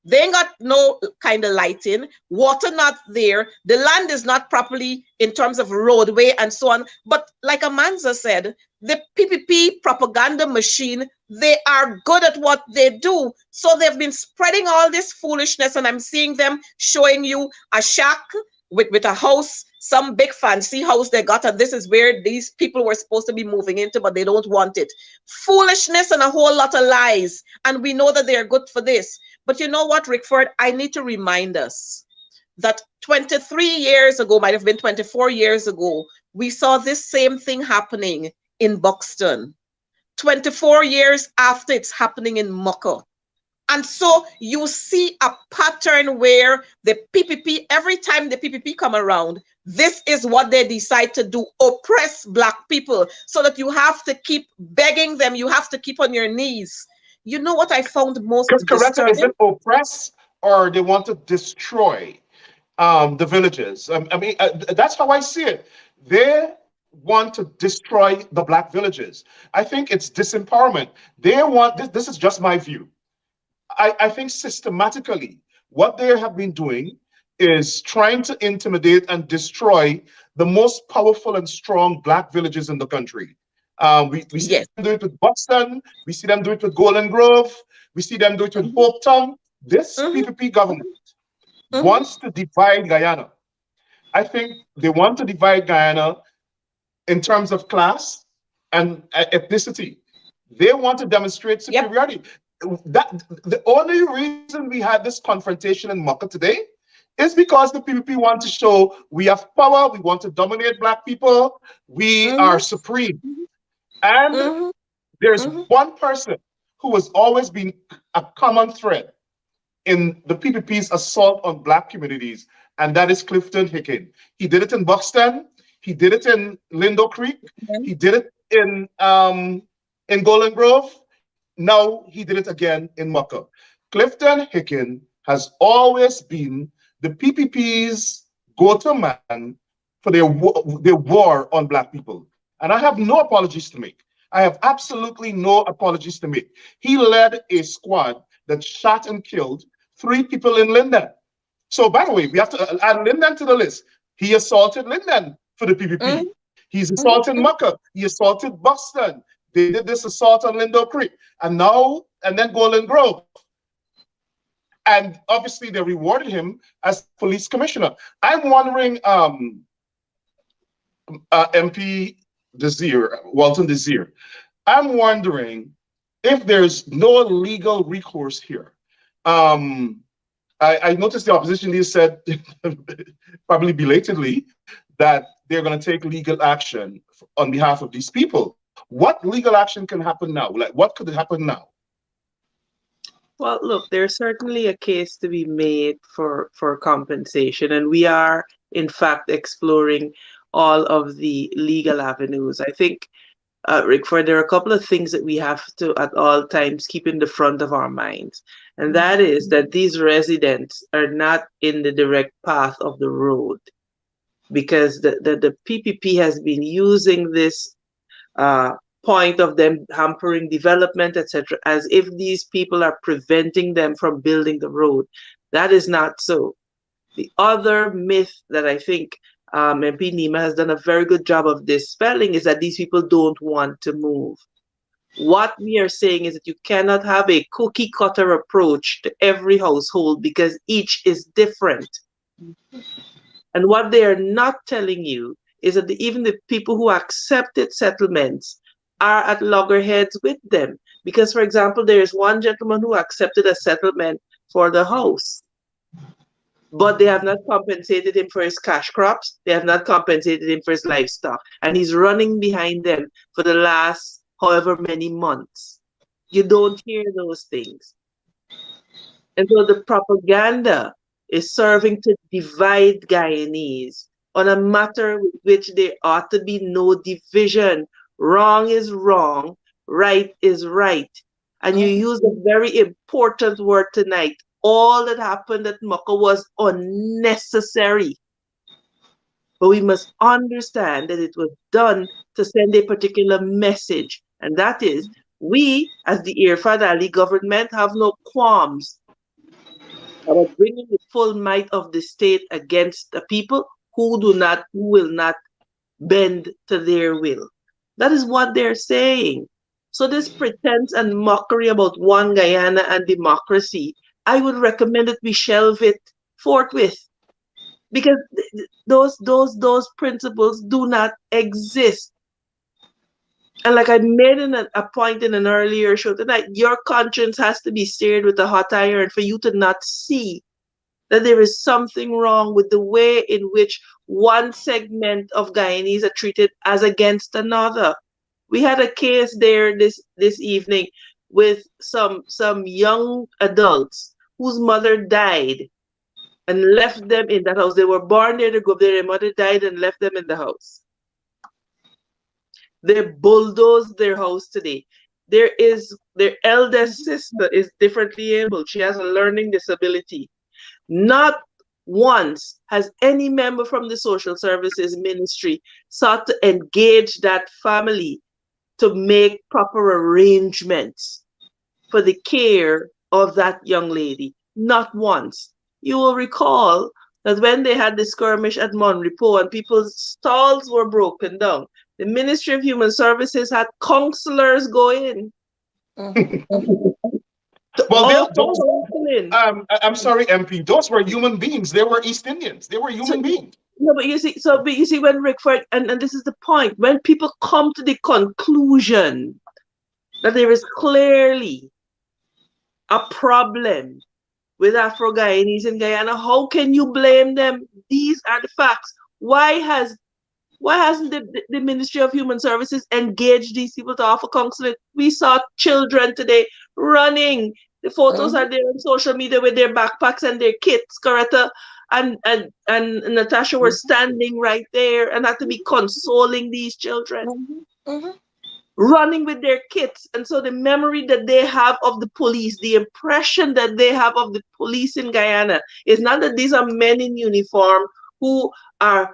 They ain't got no kind of lighting, water not there, the land is not properly in terms of roadway and so on. But like Amanza said, the PPP propaganda machine, they are good at what they do. So they've been spreading all this foolishness, and I'm seeing them showing you a shack with a house, some big fancy house they got, and this is where these people were supposed to be moving into, but they don't want it. Foolishness and a whole lot of lies, and we know that they are good for this. But you know what, Rickford, I need to remind us that 23 years ago, might have been 24 years ago, we saw this same thing happening in Buxton. 24 years after, it's happening in Mocah. And so you see a pattern where the PPP, every time the PPP come around, this is what they decide to do, oppress Black people, so that you have to keep begging them, you have to keep on your knees. You know what I found most disturbing? Is it oppress, or they want to destroy the villages? I mean, that's how I see it. They want to destroy the Black villages. I think it's disempowerment. They want, this is just my view. I think systematically what they have been doing is trying to intimidate and destroy the most powerful and strong Black villages in the country. We see them do it with Buxton, we see them do it with Golden Grove, we see them do it with Hope Town. This PPP government wants to divide Guyana. I think they want to divide Guyana in terms of class and ethnicity. They want to demonstrate superiority. The only reason we had this confrontation in Mocah today is because the PPP want to show we have power, we want to dominate Black people, we are supreme. And there's one person who has always been a common thread in the PPP's assault on Black communities, and that is Clifton Hicken. He did it in Buxton, he did it in Lindo Creek, he did it in Golden Grove, now he did it again in Mocah. Clifton Hicken has always been the PPP's go-to man for their war on Black people. And I have no apologies to make. I have absolutely no apologies to make. He led a squad that shot and killed 3 people in Linden. So by the way, we have to add Linden to the list. He assaulted Linden for the PPP. He's assaulted Mocah. He assaulted Buxton. They did this assault on Lindo Creek. And then Golden Grove. And obviously they rewarded him as police commissioner. I'm wondering, MP Desir, Walton Desir, I'm wondering if there's no legal recourse here. I noticed the opposition leader said, probably belatedly, that they're going to take legal action on behalf of these people. What legal action can happen now? Like, what could happen now? Well, look, there's certainly a case to be made for compensation, and we are, in fact, exploring all of the legal avenues. I think, Rickford, there are a couple of things that we have to, at all times, keep in the front of our minds, and that is that these residents are not in the direct path of the road, because the PPP has been using this point of them hampering development, etc., as if these people are preventing them from building the road. That is not so. The other myth that I think MP Nima has done a very good job of dispelling is that these people don't want to move. What we are saying is that you cannot have a cookie cutter approach to every household because each is different. And what they are not telling you is that even the people who accepted settlements are at loggerheads with them. Because, for example, there is one gentleman who accepted a settlement for the house, but they have not compensated him for his cash crops. They have not compensated him for his livestock. And he's running behind them for the last however many months. You don't hear those things. And so the propaganda is serving to divide Guyanese on a matter with which there ought to be no division. Wrong is wrong, right is right. And you use a very important word tonight. All that happened at Mocah was unnecessary. But we must understand that it was done to send a particular message. And that is, we, as the Irfad Ali government, have no qualms about bringing the full might of the state against the people who will not bend to their will. That is what they're saying. So this pretense and mockery about one Guyana and democracy, I would recommend that we shelve it forthwith, because those principles do not exist. And like I made a point in an earlier show tonight, your conscience has to be seared with a hot iron for you to not see that there is something wrong with the way in which one segment of Guyanese are treated as against another. We had a case there this evening with some young adults whose mother died and left them in that house. They were born there, they grew up there, their mother died and left them in the house. They bulldozed their house today. Their eldest sister is differently able. She has a learning disability. Not once has any member from the social services ministry sought to engage that family to make proper arrangements for the care of that young lady. Not once. You will recall that when they had the skirmish at Monrepo and people's stalls were broken down, the Ministry of Human Services had counselors go in. Well, I'm sorry, MP. Those were human beings. They were East Indians. They were human beings. No, but you see, when Rickford, and this is the point, when people come to the conclusion that there is clearly a problem with Afro-Guyanese in Guyana, how can you blame them? These are the facts. Why hasn't the Ministry of Human Services engaged these people to offer counseling? We saw children today running. The photos are there on social media with their backpacks and their kits. Coretta and Natasha were standing right there and had to be consoling these children. Running with their kits. And so the memory that they have of the police, the impression that they have of the police in Guyana is not that these are men in uniform who have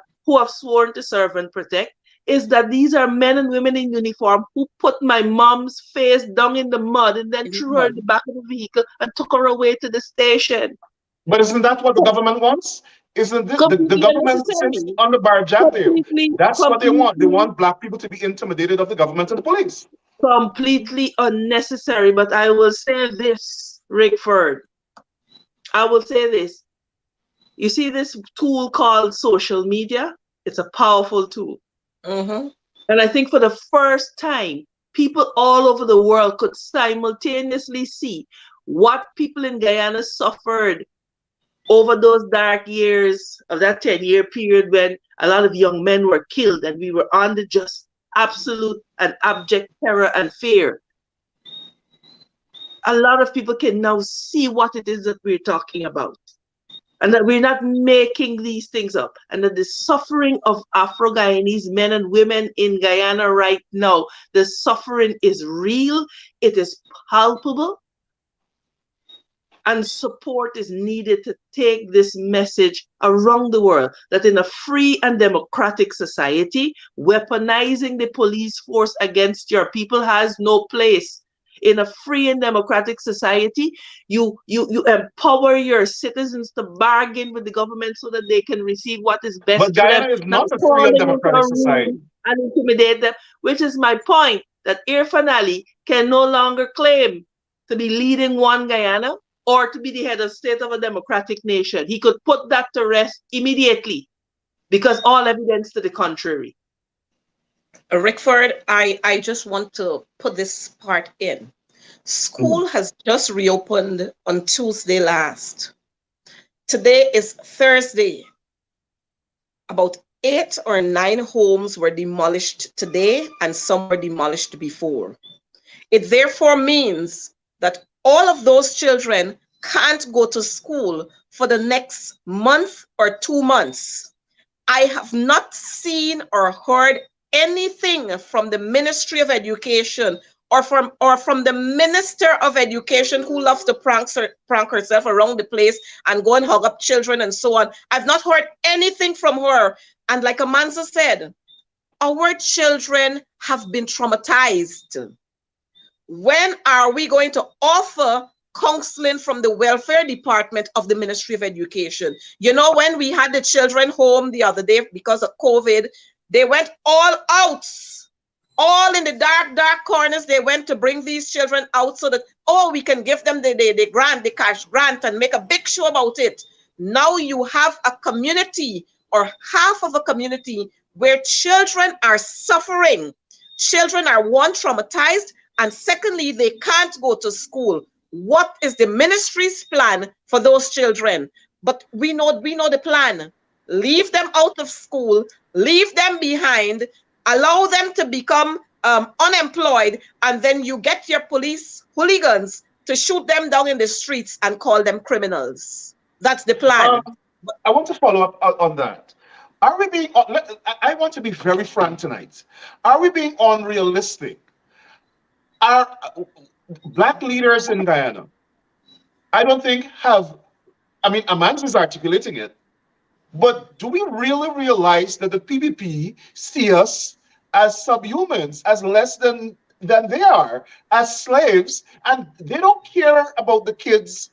sworn to serve and protect, is that these are men and women in uniform who put my mom's face down in the mud and then threw her in the back of the vehicle and took her away to the station. But isn't that what the government wants? Isn't this the government sits on the bar job there? That's what they want. They want black people to be intimidated of the government and the police. Completely unnecessary. But I will say this, Rickford. I will say this. You see this tool called social media? It's a powerful tool. Mm-hmm. And I think for the first time, people all over the world could simultaneously see what people in Guyana suffered over those dark years of that 10-year period when a lot of young men were killed and we were under just absolute and abject terror and fear. A lot of people can now see what it is that we're talking about. And that we're not making these things up. And that the suffering of Afro-Guyanese men and women in Guyana right now, the suffering is real, it is palpable, and support is needed to take this message around the world, that in a free and democratic society, weaponizing the police force against your people has no place. In a free and democratic society, you empower your citizens to bargain with the government so that they can receive what is best But for them, Guyana is not not a free calling and into democratic a society. room and intimidate them, which is my point, that Irfan Ali can no longer claim to be leading one Guyana or to be the head of state of a democratic nation. He could put that to rest immediately because all evidence to the contrary. Rickford, I just want to put this part in. School has just reopened on Tuesday last. Today is Thursday. About 8 or 9 homes were demolished today and some were demolished before. It therefore means that all of those children can't go to school for the next month or 2 months. I have not seen or heard anything from the Ministry of Education or from the Minister of Education, who loves to prank herself around the place and go and hug up children and so on. I've not heard anything from her. And like Amanza said, our children have been traumatized. When are we going to offer counseling from the welfare department of the Ministry of Education? You know, when we had the children home the other day because of COVID, they went all out, all in the dark corners. They went to bring these children out so that, oh, we can give them the grant, the cash grant, and make a big show about it. Now you have a community or half of a community where children are suffering. Children are, one, traumatized, and secondly, they can't go to school. What is the ministry's plan for those children? But we know the plan. Leave them out of school, leave them behind, allow them to become unemployed, and then you get your police hooligans to shoot them down in the streets and call them criminals. That's the plan. I want to follow up on that. Are we being, I want to be very frank tonight. Are we being unrealistic? Are Black leaders in Guyana, I don't think have, I mean, Amanza is articulating it, but do we really realize that the PPP see us as subhumans, as less than they are, as slaves, and they don't care about the kids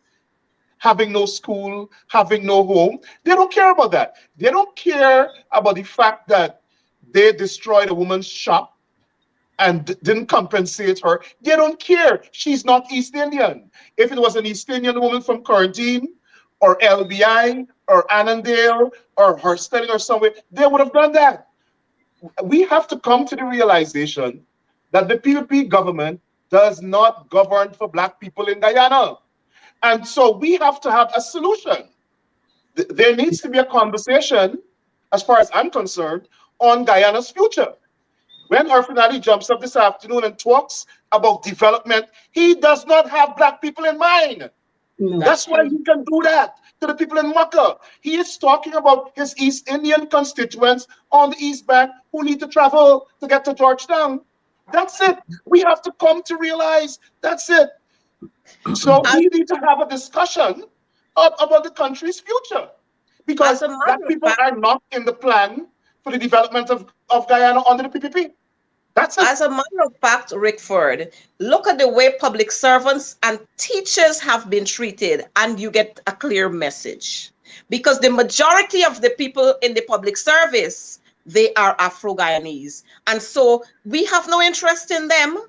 having no school, having no home? They don't care about that. They don't care about the fact that they destroyed a woman's shop and didn't compensate her. They don't care. She's not East Indian. If it was an East Indian woman from Cardine or LBI or Annandale or Herstelling or somewhere, they would have done that. We have to come to the realization that the PPP government does not govern for Black people in Guyana. And so we have to have a solution. There needs to be a conversation, as far as I'm concerned, on Guyana's future. When Irfan Ali jumps up this afternoon and talks about development, he does not have Black people in mind. No. That's why he can do that to the people in Mocah. He is talking about his East Indian constituents on the East Bank who need to travel to get to Georgetown. That's it. We have to come to realize that's it. So we need to have a discussion about the country's future, because Black people are not in the plan for the development of Guyana under the PPP. That's it. As a matter of fact, Rickford, look at the way public servants and teachers have been treated, and you get a clear message. Because the majority of the people in the public service, they are Afro-Guyanese. And so we have no interest in them.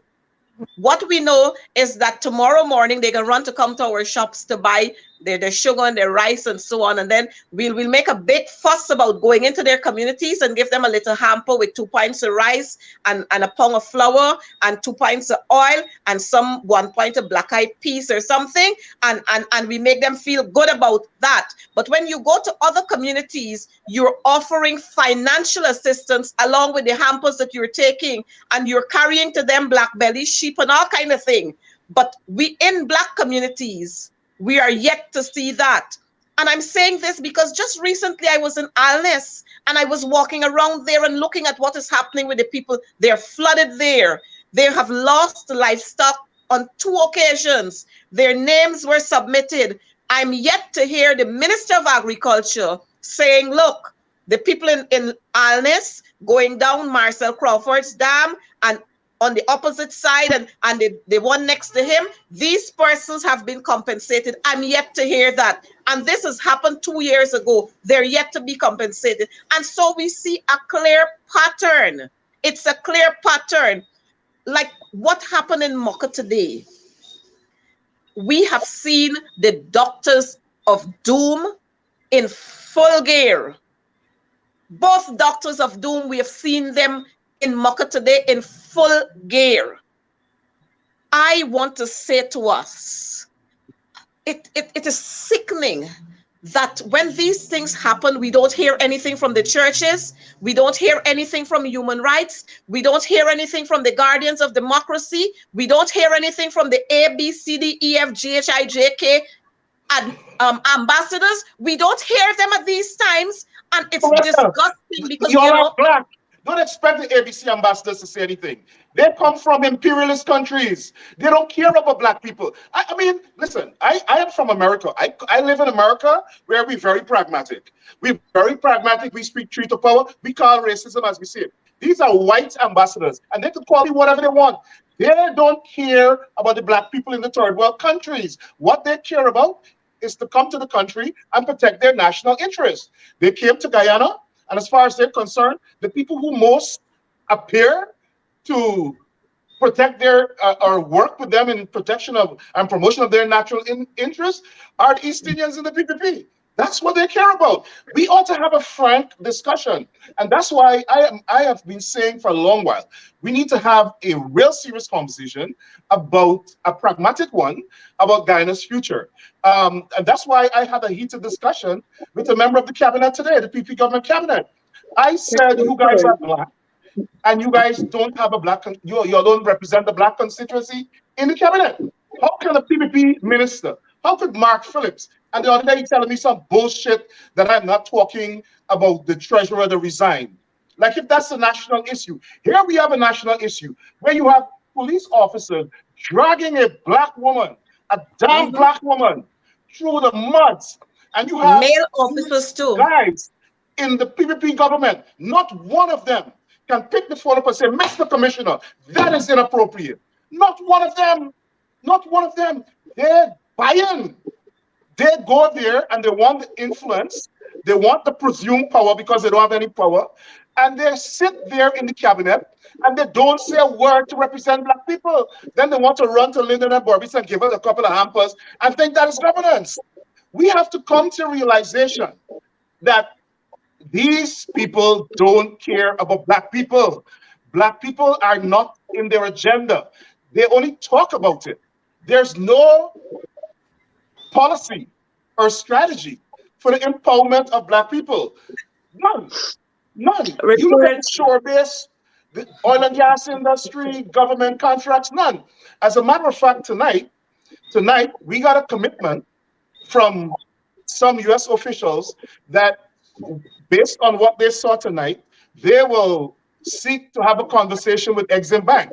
What we know is that tomorrow morning they can run to come to our shops to buy their sugar and their rice and so on, and then we'll make a big fuss about going into their communities and give them a little hamper with 2 pints of rice and a pound of flour and 2 pints of oil and 1 pint of black-eyed peas or something, and we make them feel good about that. But when you go to other communities, you're offering financial assistance along with the hampers that you're taking, and you're carrying to them black belly sheep and all kind of thing. But we in Black communities, we are yet to see that. And I'm saying this because just recently I was in Alness and I was walking around there and looking at what is happening with the people. They're flooded there. They have lost livestock on 2 occasions. Their names were submitted. I'm yet to hear the Minister of Agriculture saying, look, the people in Alness going down Marcel Crawford's dam and on the opposite side and the one next to him, these persons have been compensated. I'm yet to hear that. And this has happened 2 years ago. They're yet to be compensated. And so we see a clear pattern. It's a clear pattern. Like what happened in Mocah today. We have seen the doctors of doom in full gear. Both doctors of doom, we have seen them in Mocah today in full gear. I want to say to us, it is sickening that when these things happen, we don't hear anything from the churches, we don't hear anything from human rights, we don't hear anything from the guardians of democracy, we don't hear anything from the A, B, C, D, E, F, G, H, I, J, K ambassadors. We don't hear them at these times, and it's disgusting because you're not Black. Don't expect the ABC ambassadors to say anything. They come from imperialist countries. They don't care about Black people. I mean, listen, I am from America. I live in America where we're very pragmatic. We're very pragmatic. We speak truth to power. We call racism as we see it. These are white ambassadors, and they could call me whatever they want. They don't care about the Black people in the third world countries. What they care about is to come to the country and protect their national interests. They came to Guyana, and as far as they're concerned, the people who most appear to protect their or work with them in protection of and promotion of their natural interests are the East Indians and the PPP. That's what they care about. We ought to have a frank discussion, and that's why I have been saying for a long while, we need to have a real serious conversation about a pragmatic one about Guyana's future. And that's why I had a heated discussion with a member of the cabinet today, the PP government cabinet. I said, you guys are Black, and you guys don't have a Black, you don't represent the Black constituency in the cabinet. How can a PPP minister, how could Mark Phillips, and the other day he's telling me some bullshit that I'm not talking about the treasurer that resigned. Like if that's a national issue. Here we have a national issue where you have police officers dragging a Black woman, a damn Black woman, through the muds. And you have male officers too. Guys in the PPP government, not one of them can pick the phone up and say, Mr. Commissioner, that is inappropriate. Not one of them. Not one of them. They're buying. They go there and they want the influence. They want the presumed power because they don't have any power. And they sit there in the cabinet and they don't say a word to represent Black people. Then they want to run to Lyndon and Borbis and give us a couple of hampers and think that is governance. We have to come to realization that these people don't care about Black people. Black people are not in their agenda. They only talk about it. There's no policy or strategy for the empowerment of Black people. None. None. You look at the shore base, the oil and gas industry, government contracts, none. As a matter of fact, tonight we got a commitment from some US officials that based on what they saw tonight, they will seek to have a conversation with Exim Bank,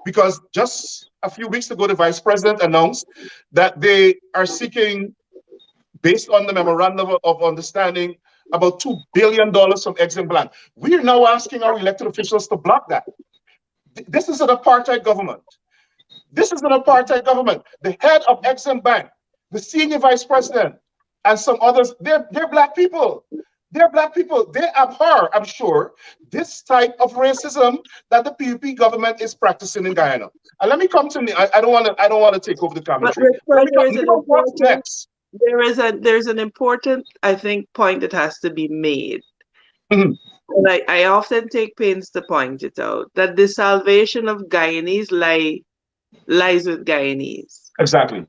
because just a few weeks ago, the Vice President announced that they are seeking, based on the memorandum of understanding, about $2 billion from Exim Bank. We are now asking our elected officials to block that. This is an apartheid government. This is an apartheid government. The head of Exim Bank, the senior Vice President, and some others, they're Black people. They're Black people. They abhor, I'm sure, this type of racism that the PUP government is practicing in Guyana. And let me come to me. I don't want to take over the commentary. What's next? there's an important, I think, point that has to be made. Mhm. And I often take pains to point it out that the salvation of Guyanese lies with Guyanese. Exactly.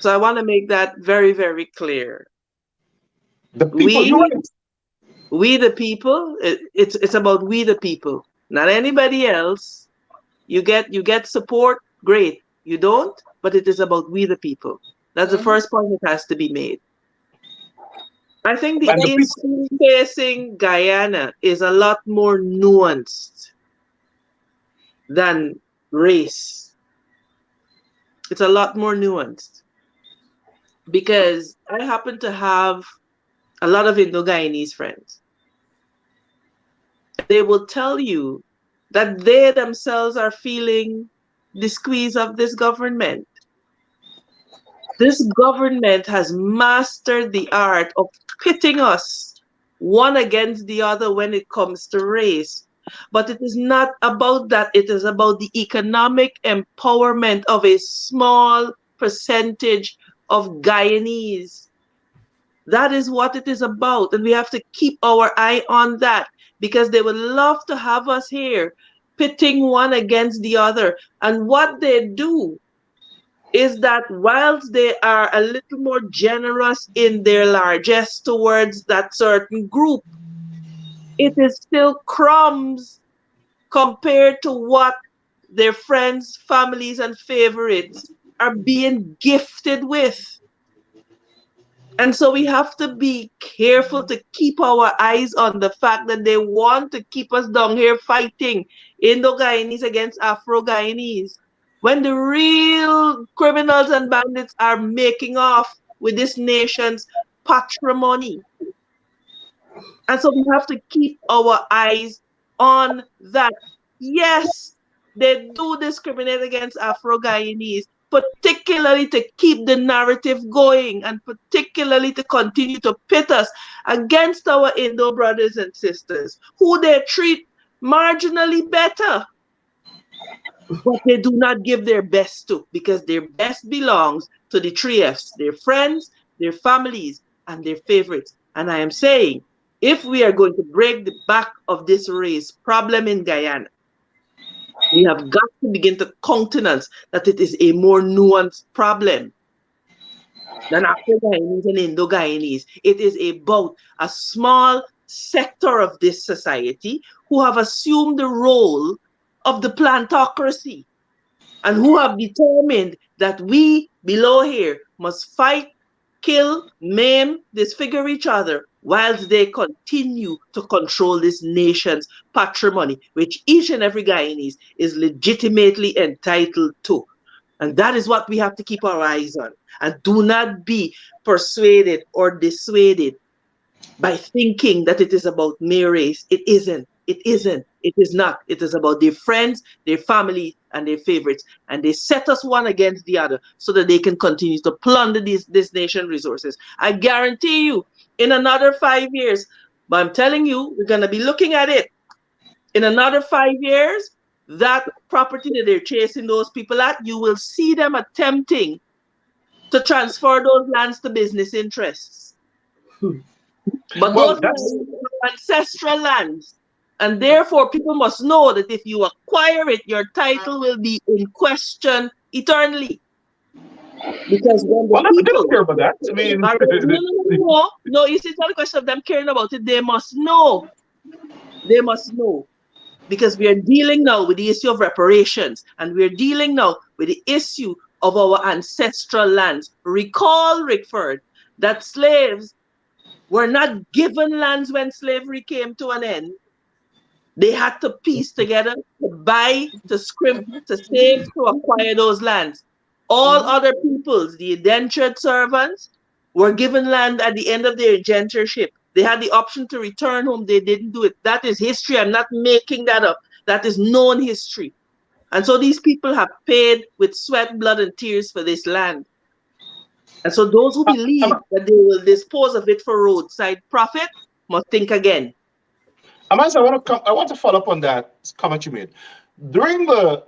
So I want to make that very, very clear. The people, you're right. We the people, it's about we the people, not anybody else. You get support, great. You don't, but it is about we the people. That's the first point that has to be made. I think the And the people, issue facing Guyana is a lot more nuanced than race. It's a lot more nuanced because I happen to have a lot of Indo-Guyanese friends. They will tell you that they themselves are feeling the squeeze of this government. This government has mastered the art of pitting us one against the other when it comes to race. But it is not about that. It is about the economic empowerment of a small percentage of Guyanese. That is what it is about. And we have to keep our eye on that because they would love to have us here pitting one against the other. And what they do is that whilst they are a little more generous in their largesse towards that certain group, it is still crumbs compared to what their friends, families, and favorites are being gifted with. And so we have to be careful to keep our eyes on the fact that they want to keep us down here fighting Indo-Guyanese against Afro-Guyanese, when the real criminals and bandits are making off with this nation's patrimony. And so we have to keep our eyes on that. Yes, they do discriminate against Afro-Guyanese, particularly to keep the narrative going and particularly to continue to pit us against our Indo brothers and sisters, who they treat marginally better. But they do not give their best to, because their best belongs to the 3Fs, their friends, their families, and their favorites. And I am saying, if we are going to break the back of this race problem in Guyana, we have got to begin to countenance that it is a more nuanced problem than Afro-Guyanese and Indo-Guyanese. It is about a small sector of this society who have assumed the role of the plantocracy and who have determined that we below here must fight, kill, maim, disfigure each other whilst they continue to control this nation's patrimony, which each and every Guyanese is legitimately entitled to. And that is what we have to keep our eyes on. And do not be persuaded or dissuaded by thinking that it is mere race. It isn't. It isn't. It is not. It is about their friends, their family, and their favorites. And they set us one against the other so that they can continue to plunder this nation's resources. I guarantee you, in another 5 years, but I'm telling you, we're going to be looking at it. In another 5 years, that property that they're chasing those people at, you will see them attempting to transfer those lands to business interests. But well, those lands are ancestral lands. And therefore, people must know that if you acquire it, your title will be in question eternally. Because when the they don't care about that. I mean, no, you see, it's not a question of them caring about it. They must know. They must know. Because we are dealing now with the issue of reparations, and we are dealing now with the issue of our ancestral lands. Recall, Rickford, that slaves were not given lands when slavery came to an end. They had to piece together, to buy, to scrimp, to save, to acquire those lands. All other peoples, the indentured servants, were given land at the end of their indentureship. They had the option to return home. They didn't do it. That is history. I'm not making that up. That is known history. And so these people have paid with sweat, blood, and tears for this land. And so those who believe that they will dispose of it for roadside profit must think again. Amanda, I want to follow up on that comment you made. During the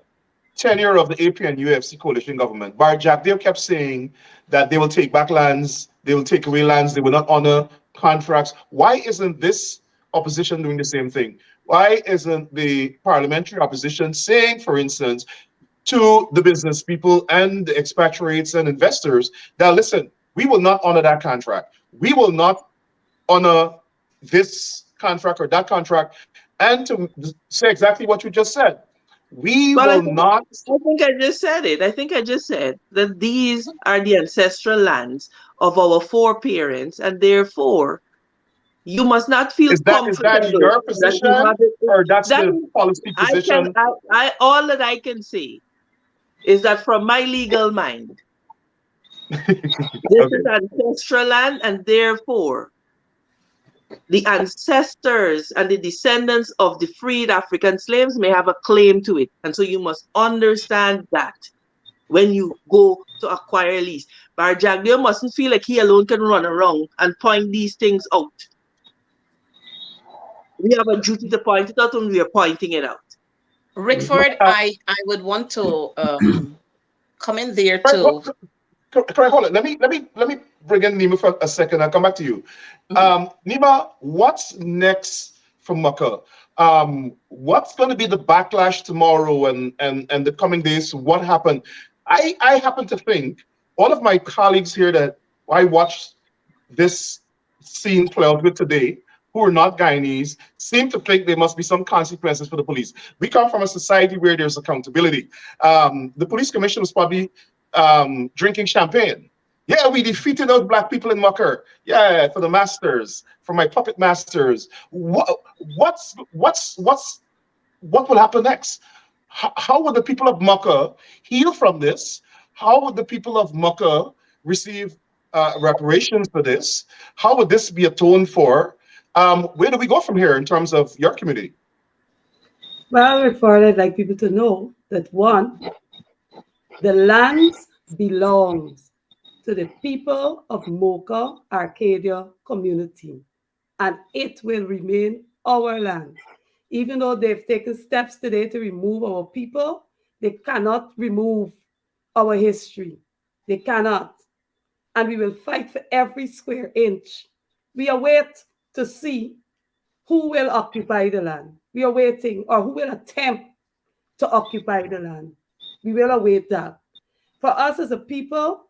tenure of the AP and UFC coalition government, Jack, they kept saying that they will take back lands, they will take away lands, they will not honor contracts. Why isn't this opposition doing the same thing? Why isn't the parliamentary opposition saying, for instance, to the business people and the expatriates and investors that, listen, we will not honor that contract. We will not honor this contract or that contract. And to say exactly what you just said, we will not. I think I just said it. I think I just said that these are the ancestral lands of our foreparents, and therefore you must not feel comfortable. Is that your position, or that's the policy position? All that I can say is that from my legal mind, this is ancestral land, and therefore the ancestors and the descendants of the freed African slaves may have a claim to it. And so you must understand that when you go to acquire a lease. Barjagdio mustn't feel like he alone can run around and point these things out. We have a duty to point it out, and we are pointing it out. Rickford, I would want to come in there too. Hold on. Let me bring in Nima for a second. I'll come back to you. Nima, what's next for Mocah? What's going to be the backlash tomorrow and the coming days? What happened? I happen to think all of my colleagues here that I watched this scene play out with today, who are not Guyanese, seem to think there must be some consequences for the police. We come from a society where there's accountability. The police commission was probably drinking champagne. Yeah, we defeated those black people in Mocah. Yeah, for the masters, for my puppet masters. What will happen next? How would the people of Mocah heal from this? How would the people of Mocah receive reparations for this? How would this be atoned for? Where do we go from here in terms of your community? Well, Rickford, I'd like people to know that one, the land belongs to the people of Mocah Arcadia community, and it will remain our land. Even though they've taken steps today to remove our people, they cannot remove our history. They cannot. And we will fight for every square inch. We await to see who will occupy the land. We are waiting, or who will attempt to occupy the land. We will await that. For us as a people,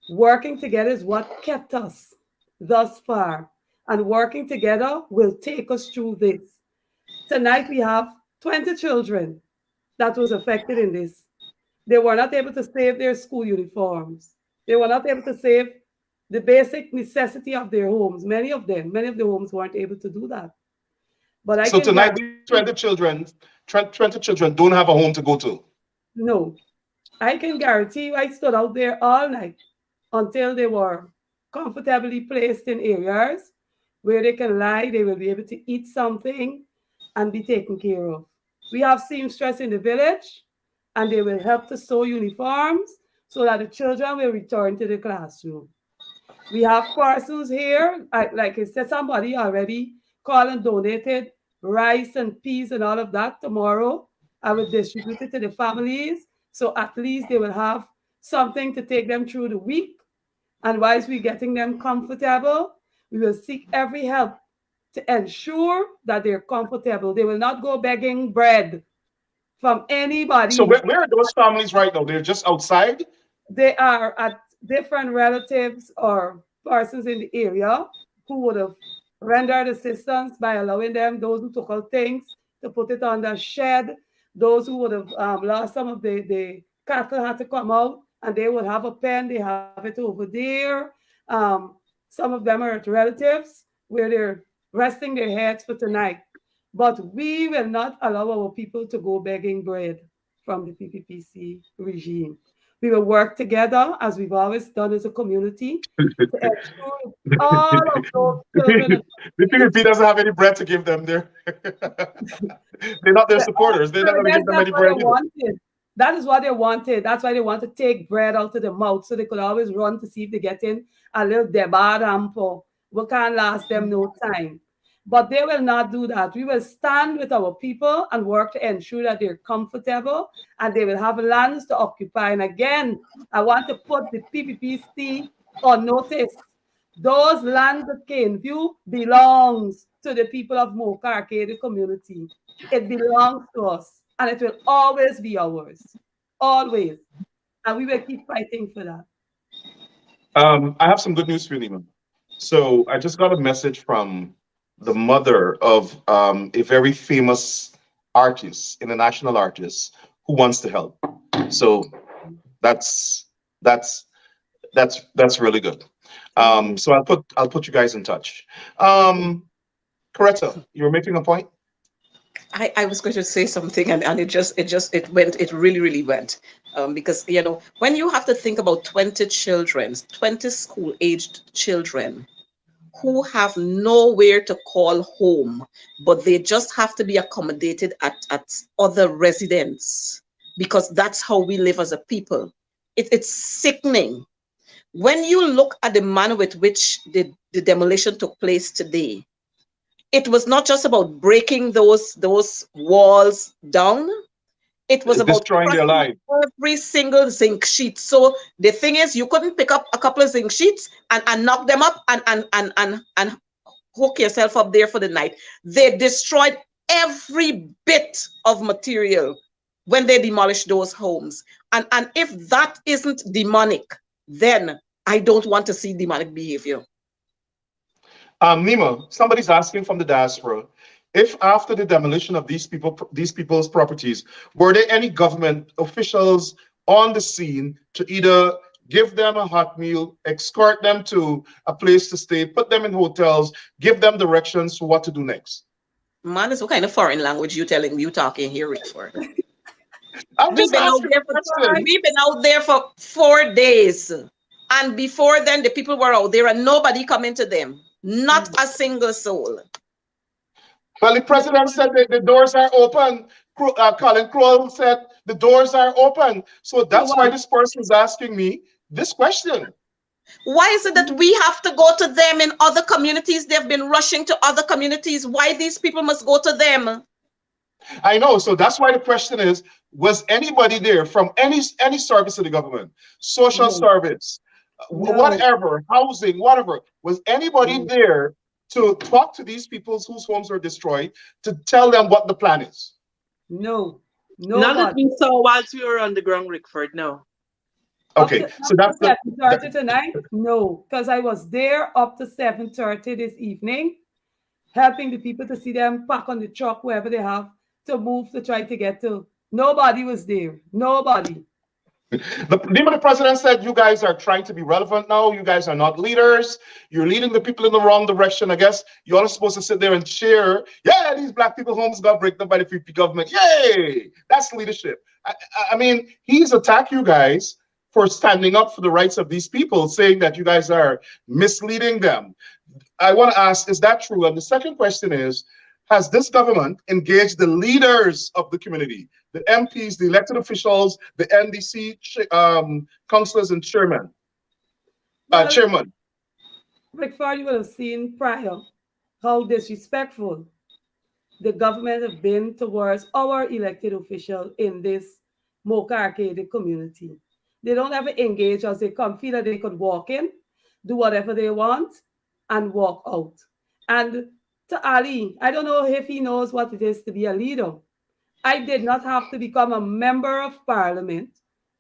working together is what kept us thus far. And working together will take us through this. Tonight we have 20 children that was affected in this. They were not able to save their school uniforms. They were not able to save the basic necessity of their homes. Many of the homes weren't able to do that. But so tonight, 20 children don't have a home to go to. No, I can guarantee you I stood out there all night until they were comfortably placed in areas where they can lie, they will be able to eat something and be taken care of. We have seamstress in the village, and they will help to sew uniforms so that the children will return to the classroom. We have persons here, like I said, somebody already called and donated rice and peas and all of that. Tomorrow, I will distribute it to the families, so at least they will have something to take them through the week. And whilst we're getting them comfortable, we will seek every help to ensure that they're comfortable. They will not go begging bread from anybody. So where are those families right now? They're just outside? They are at different relatives or persons in the area who would have rendered assistance by allowing them, those who took out things, to put it on the shed. Those who would have lost some of the cattle had to come out, and they would have a pen. They have it over there. Some of them are at relatives where they're resting their heads for tonight. But we will not allow our people to go begging bread from the PPPC regime. We will work together, as we've always done as a community, to ensure all of those children. The PPP doesn't have any bread to give them. They're not their supporters. They're not going to give them any bread. That is what they wanted. That's why they want to take bread out of their mouth, so they could always run to see if they get in a little debad ample. We can't last them no time. But they will not do that. We will stand with our people and work to ensure that they're comfortable and they will have lands to occupy. And again, I want to put the PPPC on notice. Those lands that came view belongs to the people of Mocah Arcadia community. It belongs to us and it will always be ours. Always. And we will keep fighting for that. I have some good news for you, Nima. So I just got a message from the mother of a very famous artist, international artist, who wants to help. So that's really good. So I'll put you guys in touch. Coretta, you were making a point? I was going to say something and it really went. Because, you know, when you have to think about 20 children, 20 school-aged children who have nowhere to call home, but they just have to be accommodated at other residents, because that's how we live as a people. It's sickening. When you look at the manner with which the demolition took place today, it was not just about breaking those walls down. It was about destroying their life. Every single zinc sheet. So the thing is, you couldn't pick up a couple of zinc sheets and knock them up and hook yourself up there for the night. They destroyed every bit of material when they demolished those homes. And if that isn't demonic, then I don't want to see demonic behavior. Nima, somebody's asking from the diaspora, if after the demolition of these people's properties, were there any government officials on the scene to either give them a hot meal, escort them to a place to stay, put them in hotels, give them directions for what to do next? Man, it's what kind of foreign language you talking here, Rickford? We've been out there for 4 days. And before then, the people were out there and nobody coming to them. Not a single soul. Well, the president said that the doors are open. Colin Crowell said the doors are open. So that's why this person is asking me this question. Why is it that we have to go to them in other communities? They've been rushing to other communities. Why these people must go to them? I know. So that's why the question is, was anybody there from any service of the government, social service, whatever, housing, whatever, was anybody there to talk to these people whose homes were destroyed, to tell them what the plan is? No. None that we saw whilst we were on the ground, Rickford, no. Okay, so that's 7:30 tonight? No, because I was there up to 7:30 this evening, helping the people to see them pack on the truck, wherever they have to move to try to get to. Nobody was there. Nobody. The president said you guys are trying to be relevant now. You guys are not leaders. You're leading the people in the wrong direction. I guess you're all supposed to sit there and cheer. Yeah, these black people homes got break up by the PP government. Yay! That's leadership. I mean, he's attacked you guys for standing up for the rights of these people, saying that you guys are misleading them. I want to ask, is that true? And the second question is, has this government engaged the leaders of the community, the MPs, the elected officials, the NDC councillors and chairman? Rickford, you will have seen prior how disrespectful the government have been towards our elected official in this Mocah Arcadia community. They don't ever engage us. They come feel that they could walk in, do whatever they want, and walk out. And to Ali, I don't know if he knows what it is to be a leader. I did not have to become a member of parliament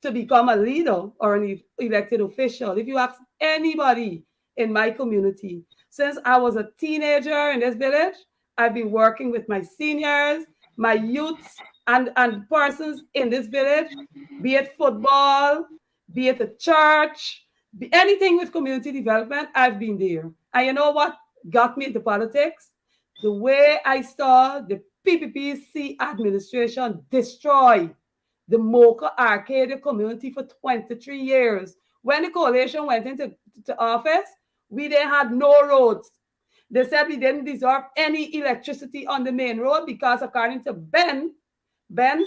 to become a leader or an elected official. If you ask anybody in my community, since I was a teenager in this village, I've been working with my seniors, my youths, and persons in this village, be it football, be it a church, anything with community development, I've been there. And you know what got me into politics? The way I saw the PPPC administration destroy the Mocah Arcadia community for 23 years. When the coalition went into office, we didn't have no roads. They said we didn't deserve any electricity on the main road because according to Ben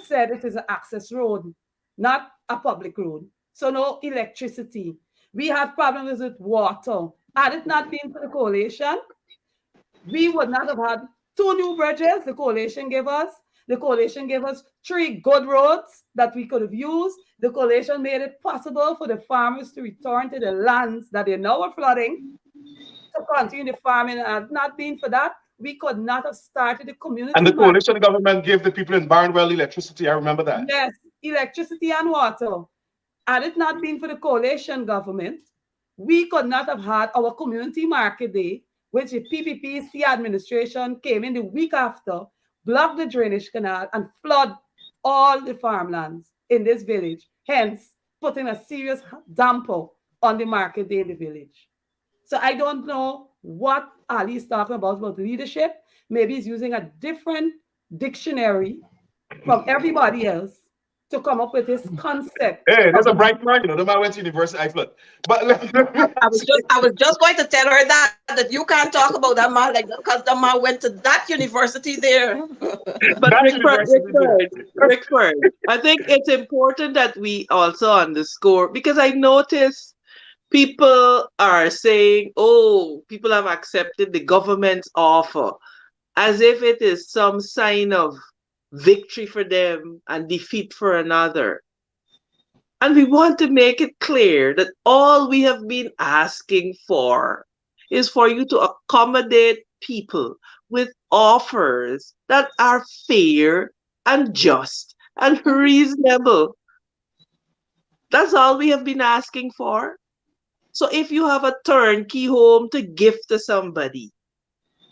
said it is an access road, not a public road. So no electricity. We have problems with water. Had it not been for the coalition, we would not have had 2 new bridges the coalition gave us. The coalition gave us 3 good roads that we could have used. The coalition made it possible for the farmers to return to the lands that they now are flooding, to continue the farming. And had not been for that, we could not have started the community. And the coalition government gave the people in Barnwell electricity. I remember that. Yes, electricity and water. Had it not been for the coalition government, we could not have had our community market day, which the PPPC administration came in the week after, block the drainage canal and flood all the farmlands in this village, hence putting a serious damper on the market day in the village. So I don't know what Ali is talking about leadership. Maybe he's using a different dictionary from everybody else to come up with his concept. Hey, there's a bright man, the man went to university, I flood. But I was just going to tell her that you can't talk about that man like that because the man went to that university there. But Rickford, I think it's important that we also underscore, because I notice people are saying, oh, people have accepted the government's offer as if it is some sign of victory for them and defeat for another. And we want to make it clear that all we have been asking for is for you to accommodate people with offers that are fair and just and reasonable. That's all we have been asking for. So if you have a turnkey home to give to somebody,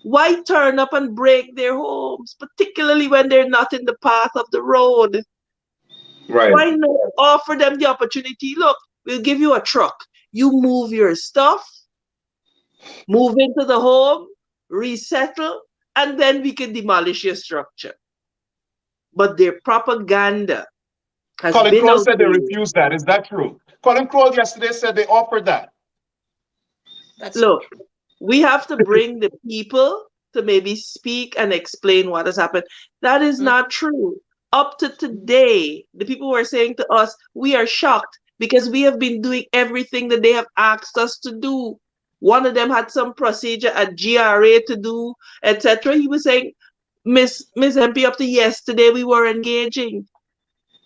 why turn up and break their homes, particularly when they're not in the path of the road? Right. Why not offer them the opportunity? Look, we'll give you a truck. You move your stuff, move into the home, resettle, and then we can demolish your structure. But their propaganda has Colin been Crowell out said they there. refused that. Is that true? Colin Crowell yesterday said they offered that. Look, we have to bring the people to maybe speak and explain what has happened. That is not true. Up to today, the people were saying to us, we are shocked because we have been doing everything that they have asked us to do. One of them had some procedure at GRA to do, etc. He was saying, Miss MP, up to yesterday, we were engaging.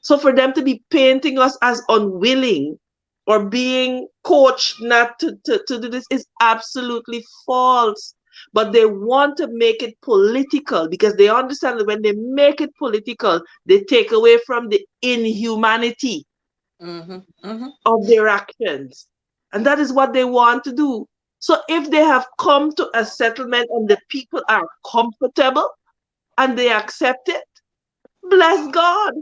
So for them to be painting us as unwilling or being coached not to do this is absolutely false. But they want to make it political because they understand that when they make it political, they take away from the inhumanity of their actions. And that is what they want to do. So if they have come to a settlement and the people are comfortable and they accept it, bless God.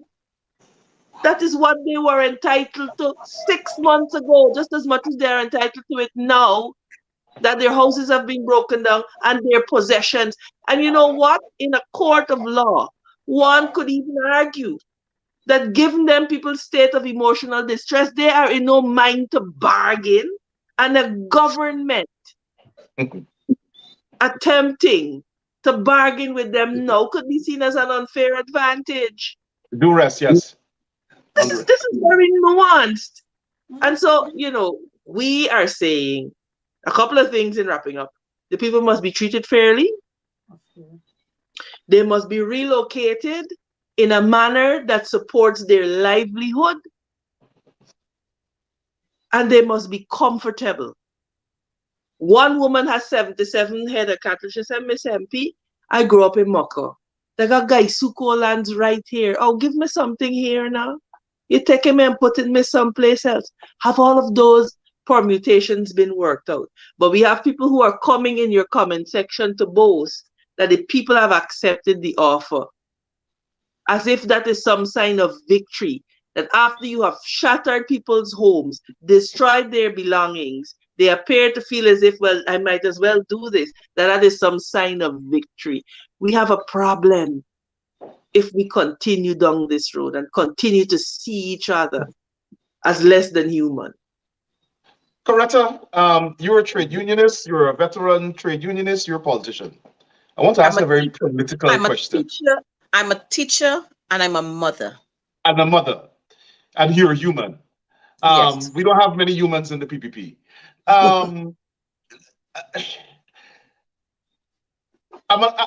That is what they were entitled to 6 months ago, just as much as they're entitled to it now, that their houses have been broken down and their possessions. And you know what? In a court of law, one could even argue that given them people's state of emotional distress, they are in no mind to bargain, and a government attempting to bargain with them now could be seen as an unfair advantage. Duress, yes. This is very nuanced. And so, we are saying a couple of things in wrapping up. The people must be treated fairly. They must be relocated in a manner that supports their livelihood. And they must be comfortable. One woman has 77 head of cattle. She said, Miss MP, I grew up in Mocah. They got Gaisuko lands right here. Oh, give me something here now. You take me and put me someplace else. Have all of those permutations been worked out? But we have people who are coming in your comment section to boast that the people have accepted the offer, as if that is some sign of victory, that after you have shattered people's homes, destroyed their belongings, they appear to feel as if, well, I might as well do this, that is some sign of victory. We have a problem if we continue down this road and continue to see each other as less than human. Coretta, you're a trade unionist, you're a veteran trade unionist, you're a politician. I want to ask a very political question. I'm a teacher and I'm a mother. And a mother. And you're a human. Yes. We don't have many humans in the PPP.